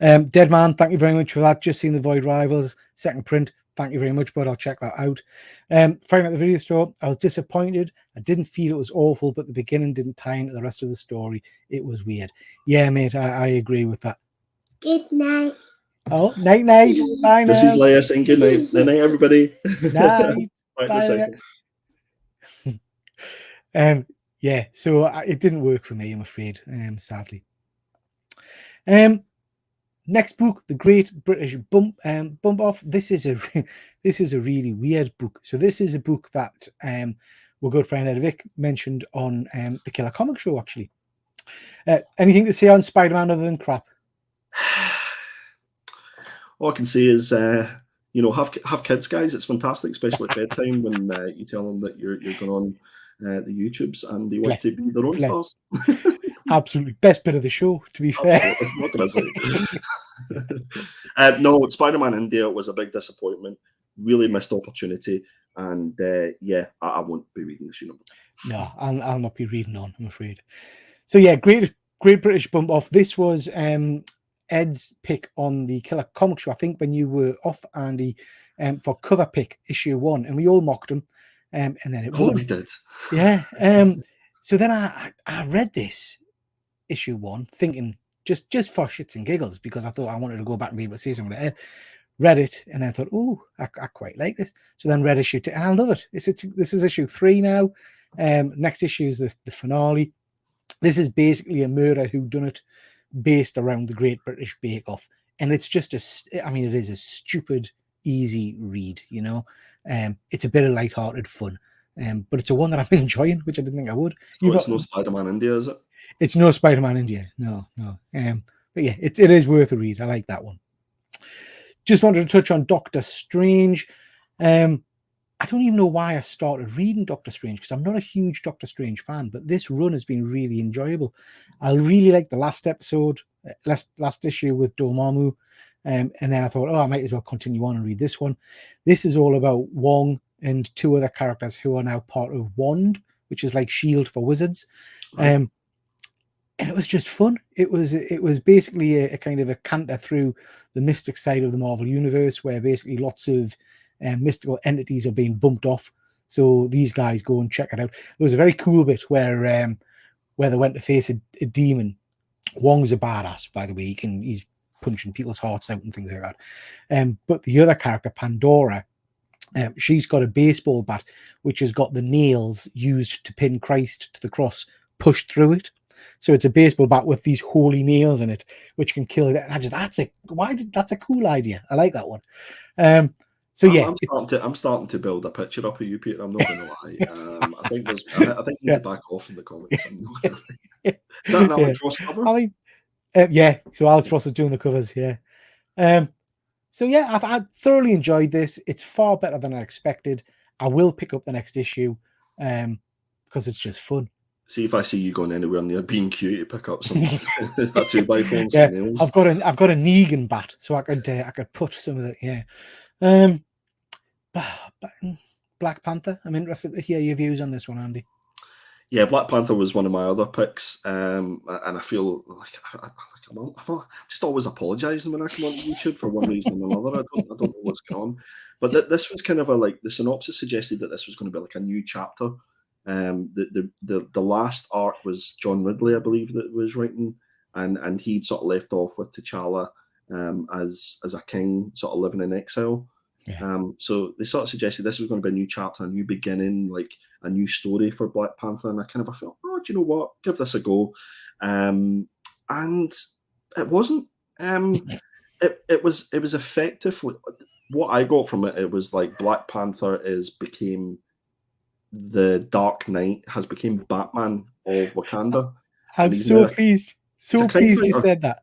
Dead Man, thank you very much for that. Just seen The Void Rivals second print. Thank you very much, but I'll check that out. Finding at the video store, I was disappointed. I didn't feel it was awful, but the beginning didn't tie into the rest of the story. It was weird. Yeah, mate, I agree with that. Good night. Oh, night. Bye now. This is Leia saying good night. Good night, everybody. Night. Bye. Yeah, so it didn't work for me, I'm afraid, sadly. Next book, The Great British Bump Off. This is a really weird book. So this is a book that our good friend Ed Vick mentioned on the Killer Comic Show, actually. Anything to say on Spider-Man other than crap? All I can say is, have kids, guys. It's fantastic, especially at bedtime when you tell them that you're going on the YouTubes and they want to be their own stars. Absolutely best bit of the show, to be fair. What can I say? No, Spider-Man India was a big disappointment. Really missed opportunity, and I won't be reading issue number 2. No, I'll not be reading on, I'm afraid. So yeah, Great British Bump Off. This was Ed's pick on the Killer Comic Show, I think, when you were off, Andy, for cover pick issue 1, and we all mocked him, and then it won. We did. Yeah. So then I read this issue 1, thinking just for shits and giggles, because I thought I wanted to go back and be able to say something to Ed. Read it and then thought, oh, I quite like this. So then read issue 2, and I love it. This is issue 3 now. Next issue is the finale. This is basically a murder whodunit based around the Great British Bake Off, and it's just it is a stupid, easy read. It's a bit of light-hearted fun, but it's a one that I'm enjoying, which I didn't think I would. So it's no Spider-Man India, is it? It's no Spider-Man India, no. But yeah, it is worth a read. I like that one. Just wanted to touch on Doctor Strange. I don't even know why I started reading Doctor Strange, because I'm not a huge Doctor Strange fan, but this run has been really enjoyable. I really liked the last episode, last issue with Dormammu, and then I thought, I might as well continue on and read this one. This is all about Wong and 2 other characters who are now part of WAND, which is like S.H.I.E.L.D. for wizards. And it was just fun. It was basically a kind of a canter through the mystic side of the Marvel Universe, where basically lots of mystical entities are being bumped off. So these guys go and check it out. There was a very cool bit where they went to face a demon. Wong's a badass, by the way. He's punching people's hearts out and things like that. But the other character, Pandora, she's got a baseball bat which has got the nails used to pin Christ to the cross pushed through it. So it's a baseball bat with these holy nails in it, which can kill it. And that's a cool idea. I like that one. So yeah, I'm starting to build a picture up of you, Peter. I'm not going to lie. I think you need to back off from the comics. Is that an Alex Ross cover? Yeah. So Alex Ross is doing the covers. Yeah. So yeah, I thoroughly enjoyed this. It's far better than I expected. I will pick up the next issue because it's just fun. See if I see you going anywhere near being cute to pick up some 2x4s. Yeah, I've got a Negan bat, so I could put some of it. Yeah. Black Panther. I'm interested to hear your views on this one, Andy. Yeah, Black Panther was one of my other picks, and I feel like I'm just always apologising when I come on YouTube for one reason or another. I don't know what's going on, but this was kind of the synopsis suggested that this was going to be like a new chapter. The last arc was John Ridley, I believe, that was writing, and he'd sort of left off with T'Challa as a king, sort of living in exile. Yeah. So they sort of suggested this was going to be a new chapter, a new beginning, like a new story for Black Panther. And I kind of felt, do you know what? Give this a go. And it wasn't. It was effectively what I got from it. It was like Black Panther became the Dark Knight, has become Batman of Wakanda. I'm so pleased. So pleased you said that.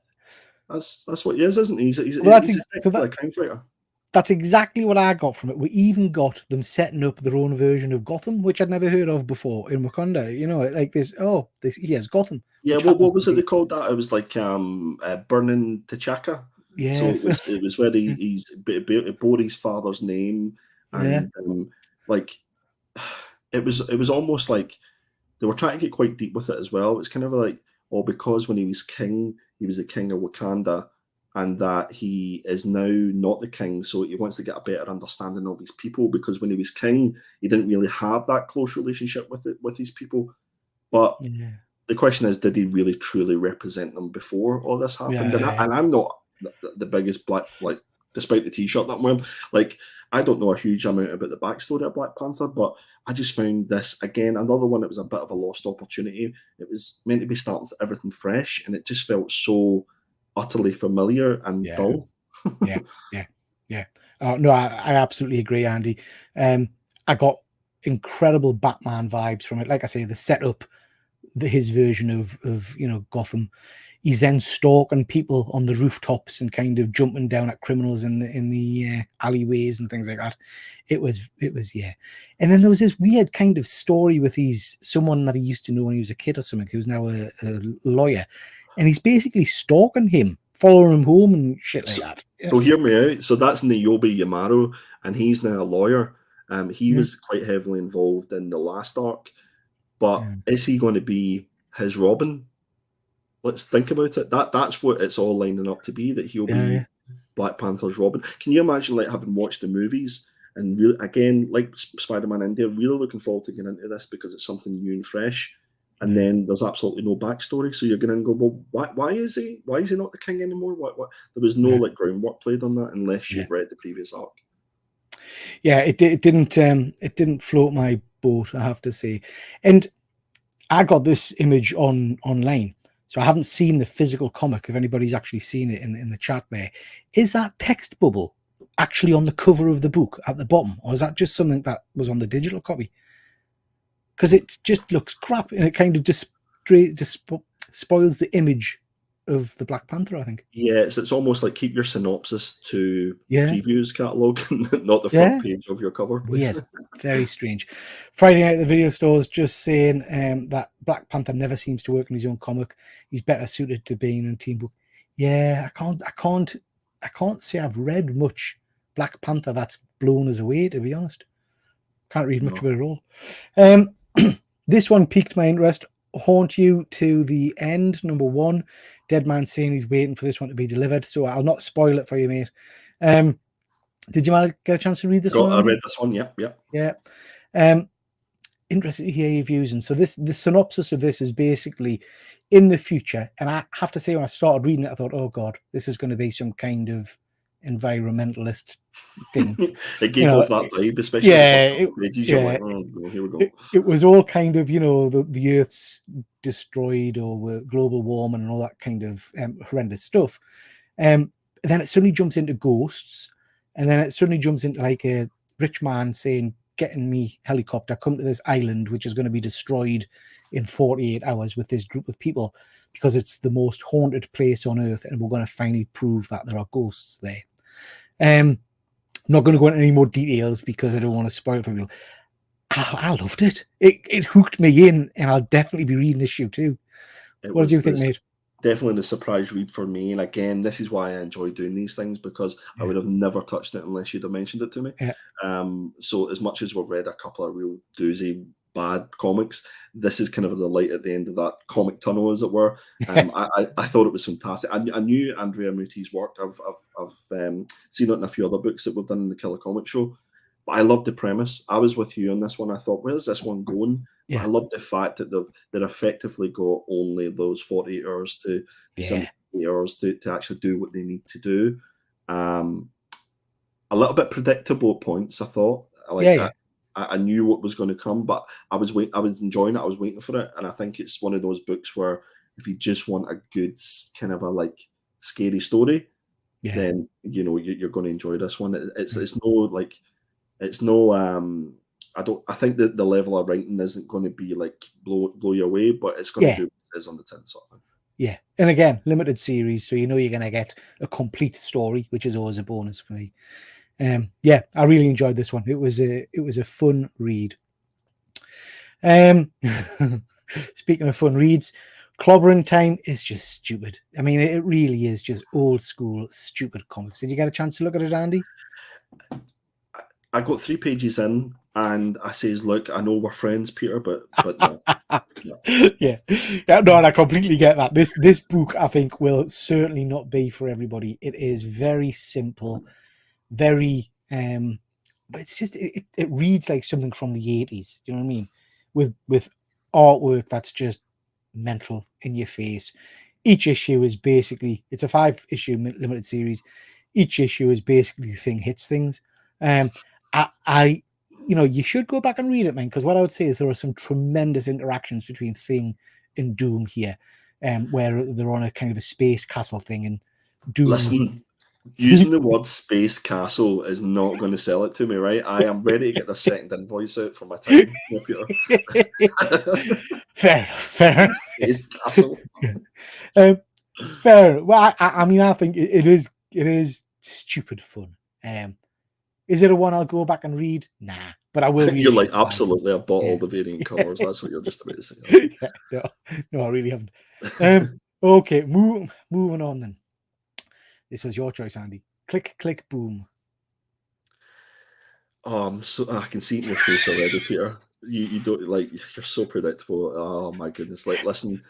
That's what he is, isn't he? He's a crime fighter. That's exactly what I got from it. We even got them setting up their own version of Gotham, which I'd never heard of before in Wakanda. Like this. He has Gotham. Yeah, what was it they called that? It was like Burning T'Chaka. Yeah, so it was where he's bore his father's name, and it was almost like they were trying to get quite deep with it as well. It's kind of like, because when he was king, he was the king of Wakanda. And that he is now not the king, so he wants to get a better understanding of his people, because when he was king, he didn't really have that close relationship with his people. But the question is, did he really truly represent them before all this happened? And I'm not the biggest despite the T-shirt that I'm wearing, I don't know a huge amount about the backstory of Black Panther, but I just found this, again, another one that was a bit of a lost opportunity. It was meant to be starting everything fresh, and it just felt so utterly familiar and Yeah. dull. Yeah. No, I absolutely agree, Andy. I got incredible Batman vibes from it. Like I say, the setup, his version of Gotham. He's then stalking people on the rooftops and kind of jumping down at criminals in the alleyways and things like that. It was yeah. And then there was this weird kind of story with someone that he used to know when he was a kid or something, who's now a lawyer, and he's basically stalking him, following him home and shit like that. So hear me out. So that's Niobe Yamato, and he's now a lawyer. He Yeah. was quite heavily involved in the last arc, but Yeah. is he going to be his Robin? Let's think about it. That's what it's all lining up to be. That he'll be Black Panther's Robin. Can you imagine, like, having watched the movies and really, again, like Spider-Man India, really looking forward to getting into this because it's something new and fresh. And then there's absolutely no backstory, so you're going to go, well, why is he not the king anymore? What? There was no like groundwork played on that unless you've read the previous arc. Yeah, it didn't float my boat, I have to say. And I got this image online, so I haven't seen the physical comic. If anybody's actually seen it in the chat, there is that text bubble actually on the cover of the book at the bottom, or is that just something that was on the digital copy? Because it just looks crap, and it kind of just spoils the image of the Black Panther, I think. Yeah, it's almost like keep your synopsis to Yeah. previews catalog, not the front page of your cover, please. Weird. Very strange. Friday night at the video stores just saying that Black Panther never seems to work in his own comic. He's better suited to being in a team book. Yeah, I can't say I've read much Black Panther that's blown us away, to be honest. Can't read much of it at all. This one piqued my interest. Haunt You to the End, #1. Dead Man saying he's waiting for this one to be delivered, so I'll not spoil it for you, mate. Did you get a chance to read this one? I read this one, yeah. Interested to hear your views. And so the synopsis of this is basically in the future, and I have to say, when I started reading it, I thought, oh God, this is going to be some kind of environmentalist thing. It gave off that vibe, especially the first pages. You're like, oh, here we go. It was all kind of, the Earth's destroyed, or global warming and all that kind of horrendous stuff. Then it suddenly jumps into ghosts, and then it suddenly jumps into like a rich man saying, "Getting me helicopter, come to this island, which is going to be destroyed in 48 hours with this group of people because it's the most haunted place on Earth, and we're going to finally prove that there are ghosts there." I'm not going to go into any more details because I don't want to spoil it for people. I loved it. It hooked me in, and I'll definitely be reading issue 2. What do you think, mate? Definitely the surprise read for me. And again, this is why I enjoy doing these things, because I would have never touched it unless you'd have mentioned it to me. So as much as we've read a couple of real doozy bad comics, this is kind of the light at the end of that comic tunnel, as it were. I thought it was fantastic. I knew Andrea Mutti's work. I've seen it in a few other books that we've done in the Killer Comic Show. But I loved the premise. I was with you on this one. I thought, where's this one going? Yeah. I love the fact that they've effectively got only those 48 hours to 78 hours to actually do what they need to do. A little bit predictable at points, I thought. I knew what was going to come, but I was enjoying it. I was waiting for it, and I think it's one of those books where if you just want a good kind of a like scary story, then you're going to enjoy this one. It's no like. It's no. I think that the level of writing isn't going to be like blow you away, but it's going to do what it says on the tin, sort of thing. Yeah, and again, limited series, so you're going to get a complete story, which is always a bonus for me. I really enjoyed this one. It was a fun read. Speaking of fun reads, Clobbering Time is just stupid. I mean, it really is just old school stupid comics. Did you get a chance to look at it, Andy? I got 3 pages in, and I says, "Look, I know we're friends, Peter, but no." Yeah, no, and I completely get that. This book, I think, will certainly not be for everybody. It is very simple, very, but it's just it reads like something from the 80s. Do you know what I mean? With artwork that's just mental in your face. Each issue is basically, it's a 5-issue limited series. Each issue is basically Thing hits things. You should go back and read it, man, because what I would say is there are some tremendous interactions between Thing and Doom here. where they're on a kind of a space castle thing, and Doom's. Listen, using the word space castle is not going to sell it to me, right? I am ready to get the second invoice out for my time. Fair. Space castle. Fair. Well, I mean, I think it is stupid fun. Is it a one I'll go back and read? Nah, but I will read. You're like, absolutely, I bought all the variant covers. That's what you're just about to say. Yeah, no, I really haven't. Okay, moving on then. This was your choice, Andy. Click, click, boom. So I can see it in your face already, Peter. You don't like, you're so predictable. Oh my goodness! Like, listen,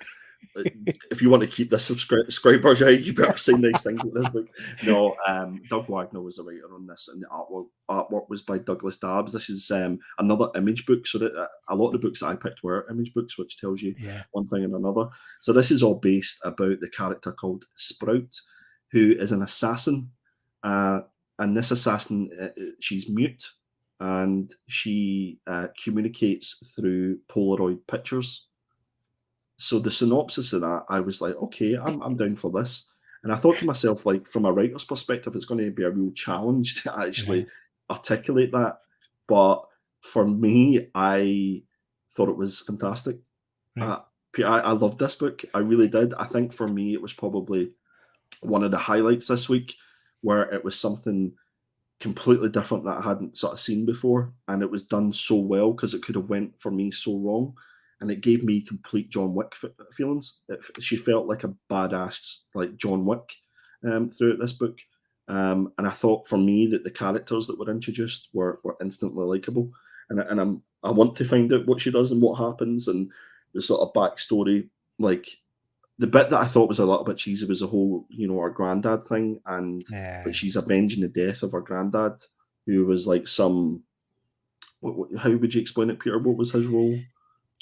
if you want to keep this subscribers, you better say nice things about this book. No, Doug Wagner was the writer on this, and the artwork was by Douglas Dabbs. This is another Image book. So that a lot of the books that I picked were Image books, which tells you one thing and another. So this is all based about the character called Sprout, who is an assassin, and this assassin, she's mute, and she communicates through Polaroid pictures. So the synopsis of that, I was like, okay, I'm down for this. And I thought to myself, like, from a writer's perspective, it's going to be a real challenge to actually articulate that. But for me, I thought it was fantastic. I loved this book. I really did. I think for me, it was probably one of the highlights this week, where it was something completely different that I hadn't sort of seen before. And it was done so well because it could have went for me so wrong. And it gave me complete John Wick feelings. She felt like a badass, like John Wick, throughout this book. And I thought for me that the characters that were introduced were instantly likable. And I want to find out what she does and what happens and the sort of backstory. Like, the bit that I thought was a little bit cheesy was the whole, her granddad thing, and but she's avenging the death of her granddad, who was like some. How would you explain it, Peter? What was his role?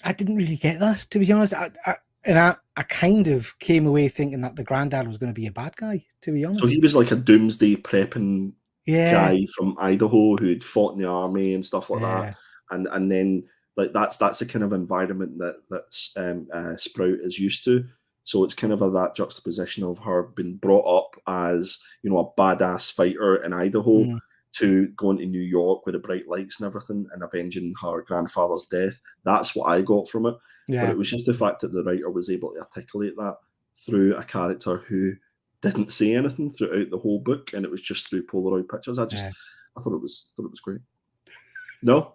I didn't really get that, to be honest. I kind of came away thinking that the granddad was going to be a bad guy, to be honest. So he was like a doomsday prepping guy from Idaho who'd fought in the army and stuff like that, and then like that's the kind of environment that Sprout is used to. So it's kind of that juxtaposition of her being brought up as a badass fighter in Idaho to going to New York with the bright lights and everything and avenging her grandfather's death. That's what I got from it. But it was just the fact that the writer was able to articulate that through a character who didn't say anything throughout the whole book, and it was just through Polaroid pictures. I thought it was great. No,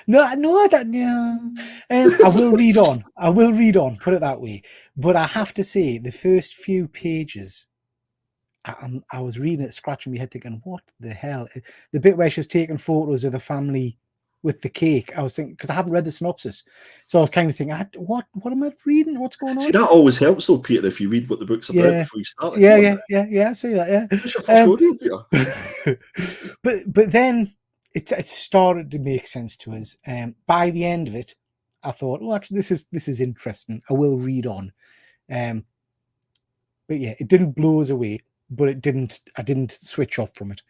I don't. No. I will read on. Put it that way. But I have to say, the first few pages, I was reading it, scratching my head, thinking, "What the hell?" The bit where she's taking photos of the family with the cake. I was thinking, because I haven't read the synopsis, so I was kind of thinking, "What am I reading? What's going on?" See, that always helps, though, Peter, if you read what the book's about before you start. I see that. Yeah. What's your first rodeo, Peter? but then. It started to make sense to us. By the end of it, I thought, "Oh, actually, this is interesting. I will read on." But yeah, it didn't blow us away, but I didn't switch off from it.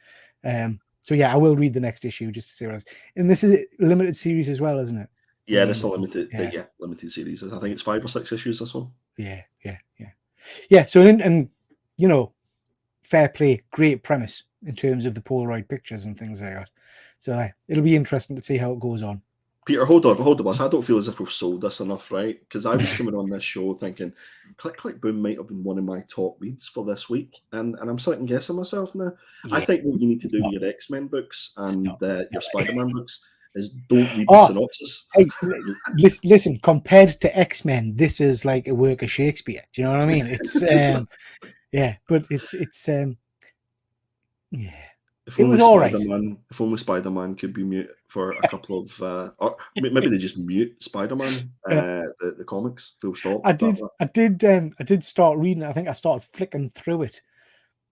So yeah, I will read the next issue just to see what else. And this is a limited series as well, isn't it? Yeah, it's a limited. Limited series. I think it's 5 or 6 issues. This one. Yeah. So and fair play, great premise in terms of the Polaroid pictures and things like that. So it'll be interesting to see how it goes on. Peter, hold on, boss. I don't feel as if we've sold this enough, right? Because I was coming on this show thinking, Click Click Boom might have been one of my top reads for this week, and I'm second guessing myself now. Yeah. I think what you need to do with your X-Men books and your Spider-Man books is don't read the synopsis. Hey, listen, compared to X-Men, this is like a work of Shakespeare. Do you know what I mean? It's but it's It was all right. If only Spider-Man could be mute for a couple of, or maybe they just mute Spider-Man, the comics, full stop. I did start reading it. I think I started flicking through it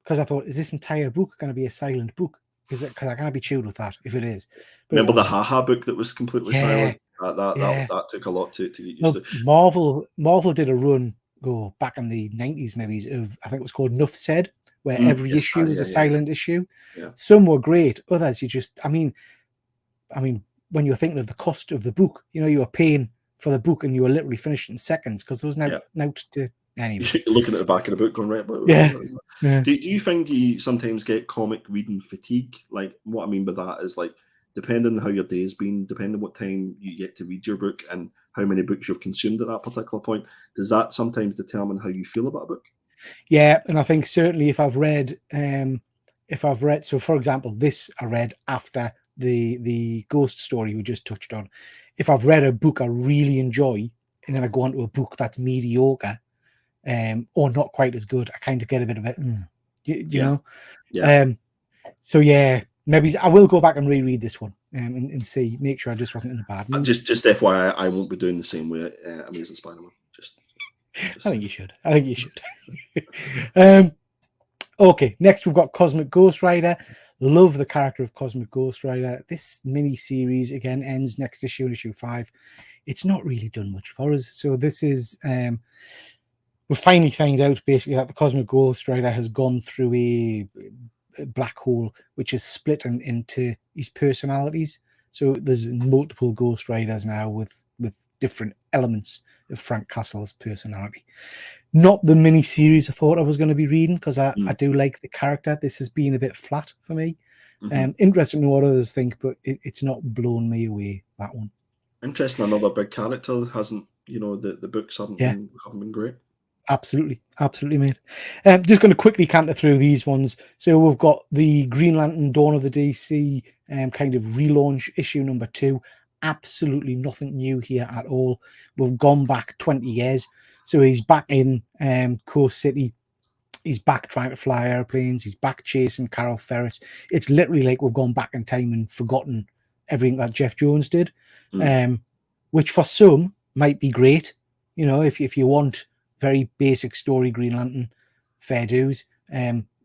because I thought, is this entire book going to be a silent book? Because I can't be chewed with that if it is. But remember the Haha book that was completely silent? That took a lot to get used to. Marvel did a run back in the 90s, maybe, of, I think it was called Nuff Said, where every issue was a silent issue. Yeah. Some were great. Others, you just, I mean, when you're thinking of the cost of the book, you were paying for the book and you were literally finished in seconds because there was no Anyway, You're looking at the back of the book going, right, but yeah. Yeah. Do you find you sometimes get comic reading fatigue? Like, what I mean by that is, like, depending on how your day's been, depending on what time you get to read your book and how many books you've consumed at that particular point, does that sometimes determine how you feel about a book? Yeah, and I think certainly if I've read, so for example, this I read after the ghost story we just touched on. If I've read a book I really enjoy, and then I go on to a book that's mediocre, or not quite as good, I kind of get a bit of it, you Yeah. know. Yeah. So yeah, maybe I will go back and reread this one, and see, make sure I just wasn't in a bad mood. Just FYI, I won't be doing the same way Amazing Spider-Man. I think you should. I think you should. Okay, next we've got Cosmic Ghost Rider. Love the character of Cosmic Ghost Rider. This mini series again ends next issue, issue 5. It's not really done much for us. So this is we finally find out basically that the Cosmic Ghost Rider has gone through a black hole which is split him into his personalities. So there's multiple Ghost Riders now with different elements of Frank Castle's personality. Not the mini series I thought I was going to be reading, because I do like the character. This has been a bit flat for me. Interesting to know what others think, but it's not blown me away, that one. Interesting, another big character hasn't, the books haven't been great. Absolutely, mate. Just going to quickly canter through these ones. So we've got the Green Lantern Dawn of the DC kind of relaunch, issue number 2. Absolutely nothing new here at all. We've gone back 20 years. So he's back in Coast City. He's back trying to fly airplanes. He's back chasing Carol Ferris. It's literally like we've gone back in time and forgotten everything that Jeff Jones did, which for some might be great. If you want very basic story Green Lantern, fair dues.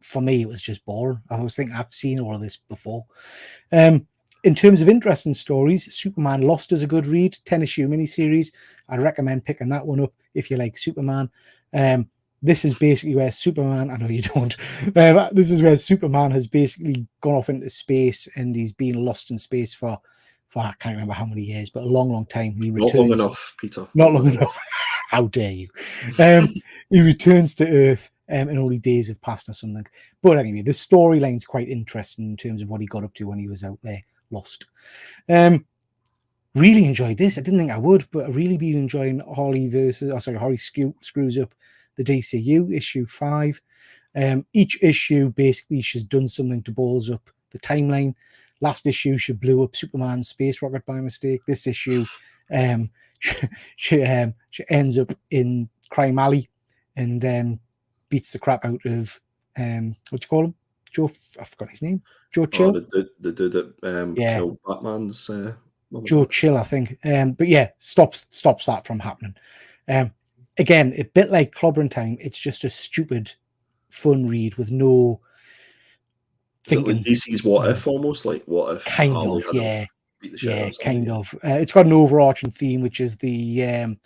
For me, it was just boring. I was thinking I've seen all of this before. In terms of interesting stories, Superman Lost is a good read, 10-issue miniseries. I'd recommend picking that one up if you like Superman. This is basically where Superman, I know you don't, this is where Superman has basically gone off into space, and he's been lost in space for I can't remember how many years, but a long, long time. He returns. Not long enough, Peter. Not long enough. How dare you? He returns to Earth, and only days have passed or something. But anyway, the storyline's quite interesting in terms of what he got up to when he was out there lost. Really enjoyed this. I didn't think I would, but I really been enjoying Harley Screws Up the DCU issue 5. Each issue basically she's done something to balls up the timeline. Last issue she blew up Superman's space rocket by mistake. This issue she ends up in Crime Alley and beats the crap out of what do you call him? Joe, I forgot his name. Joe Chill. The dude that killed Batman's Joe Chill, I think. But yeah, stops that from happening. Again, a bit like Clobbering Time, it's just a stupid, fun read with no thinking. Like DC's What If, almost like What If. Kind of, yeah. Yeah, kind of. It's got an overarching theme, which is the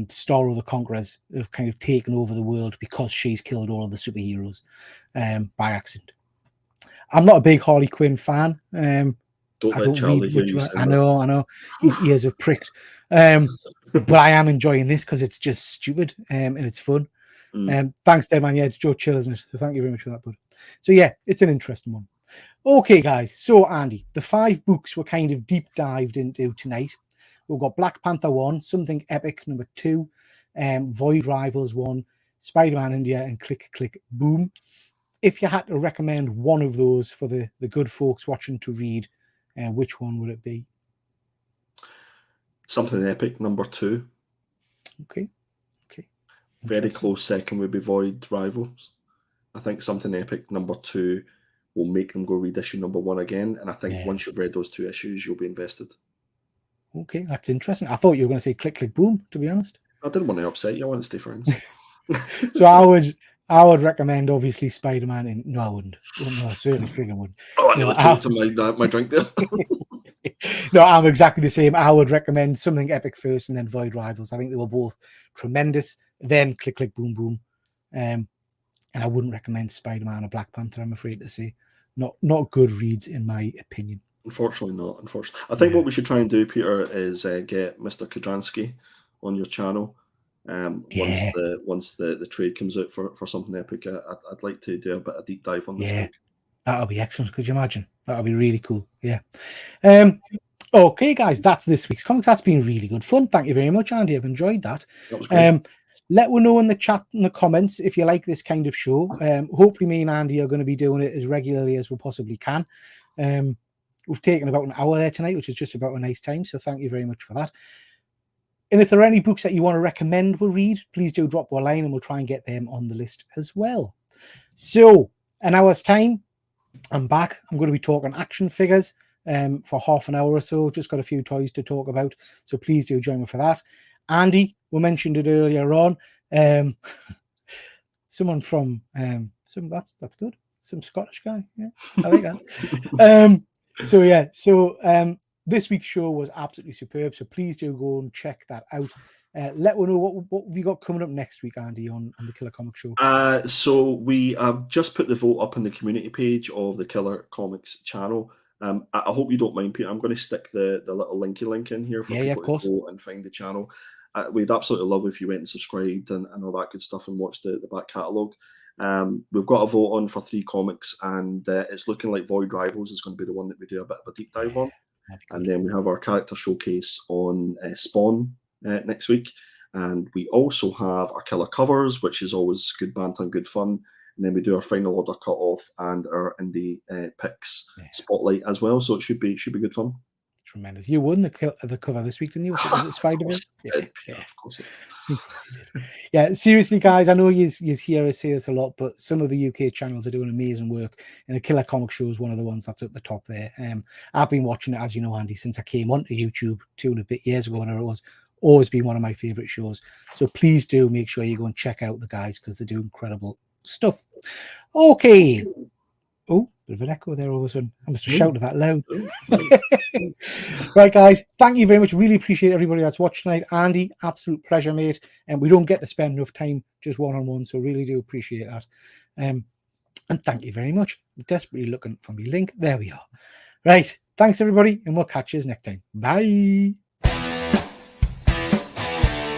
Star of the Conquerors have kind of taken over the world because she's killed all of the superheroes by accident. I'm not a big Harley Quinn fan. I know his ears have pricked. But I am enjoying this because it's just stupid and it's fun. Thanks, Deadman. Yeah, it's Joe Chill, isn't it? So thank you very much for that, bud. So yeah, it's an interesting one. Okay, guys. So Andy, the 5 books we're kind of deep dived into tonight. We've got Black Panther 1, Something Epic number 2, Void Rivals 1, Spider-Man India, and Click Click Boom. If you had to recommend one of those for the good folks watching to read, which one would it be? Something Epic number 2. Okay. Very close second would be Void Rivals. I think Something Epic number 2 will make them go read issue number 1 again. And I think once you've read those 2 issues, you'll be invested. Okay, that's interesting. I thought you were going to say Click Click Boom, to be honest. I didn't want to upset you. I want to stay friends. So I would recommend obviously Spider-Man. And no, I wouldn't. No, I certainly friggin' wouldn't. Oh, I never talked to my drink there. No, I'm exactly the same. I would recommend Something Epic first and then Void Rivals. I think they were both tremendous. Then Click Click Boom Boom. And I wouldn't recommend Spider-Man or Black Panther, I'm afraid to say. Not good reads in my opinion. Unfortunately not. I think what we should try and do, Peter, is get Mr. Kodransky on your channel Yeah. Once the trade comes out for something epic. I'd like to do a bit of deep dive on this book. That'll be excellent. Could you imagine? That'll be really cool. Yeah. Okay, guys, that's this week's comics. That's been really good fun. Thank you very much, Andy. I've enjoyed that. That was great. Let me know in the chat, in the comments, if you like this kind of show. Hopefully, me and Andy are going to be doing it as regularly as we possibly can. We've taken about an hour there tonight, which is just about a nice time. So thank you very much for that. And if there are any books that you want to recommend we read, please do drop a line and we'll try and get them on the list as well. So, an hour's time, I'm back. I'm going to be talking action figures for half an hour or so. Just got a few toys to talk about. So please do join me for that. Andy, we mentioned it earlier on. Someone from that's good. Some Scottish guy. Yeah, I like that. This week's show was absolutely superb. So please do go and check that out. Let me know what have you got coming up next week, Andy, on the Killer Comics show. So we have just put the vote up on the community page of the Killer Comics channel. I hope you don't mind, Peter. I'm going to stick the little link in here for people to go and find the channel. We'd absolutely love if you went and subscribed and all that good stuff and watched the back catalogue. We've got a vote on for 3 comics, and it's looking like Void Rivals is going to be the one that we do a bit of a deep dive on. And then we have our character showcase on Spawn next week. And we also have our killer covers, which is always good banter and good fun. And then we do our final order cut off and our indie picks spotlight as well. So it should be good fun. Tremendous. You won the cover this week, didn't you? Was it Spider-Man? Yeah, of course. Yeah, seriously, guys, I know you hear us say this a lot, but some of the UK channels are doing amazing work, and the Killer Comic Show is one of the ones that's at the top there. I've been watching it, as you know, Andy, since I came onto YouTube 2 and a bit years ago, and it was always been one of my favorite shows. So please do make sure you go and check out the guys, because they do incredible stuff. Okay. Oh, bit of an echo there all of a sudden. I must have shouted that loud. Right, guys, thank you very much. Really appreciate everybody that's watched tonight. Andy, absolute pleasure, mate. And we don't get to spend enough time just one-on-one, so really do appreciate that. And thank you very much. I'm desperately looking for my link. There we are. Right, thanks, everybody, and we'll catch you next time. Bye.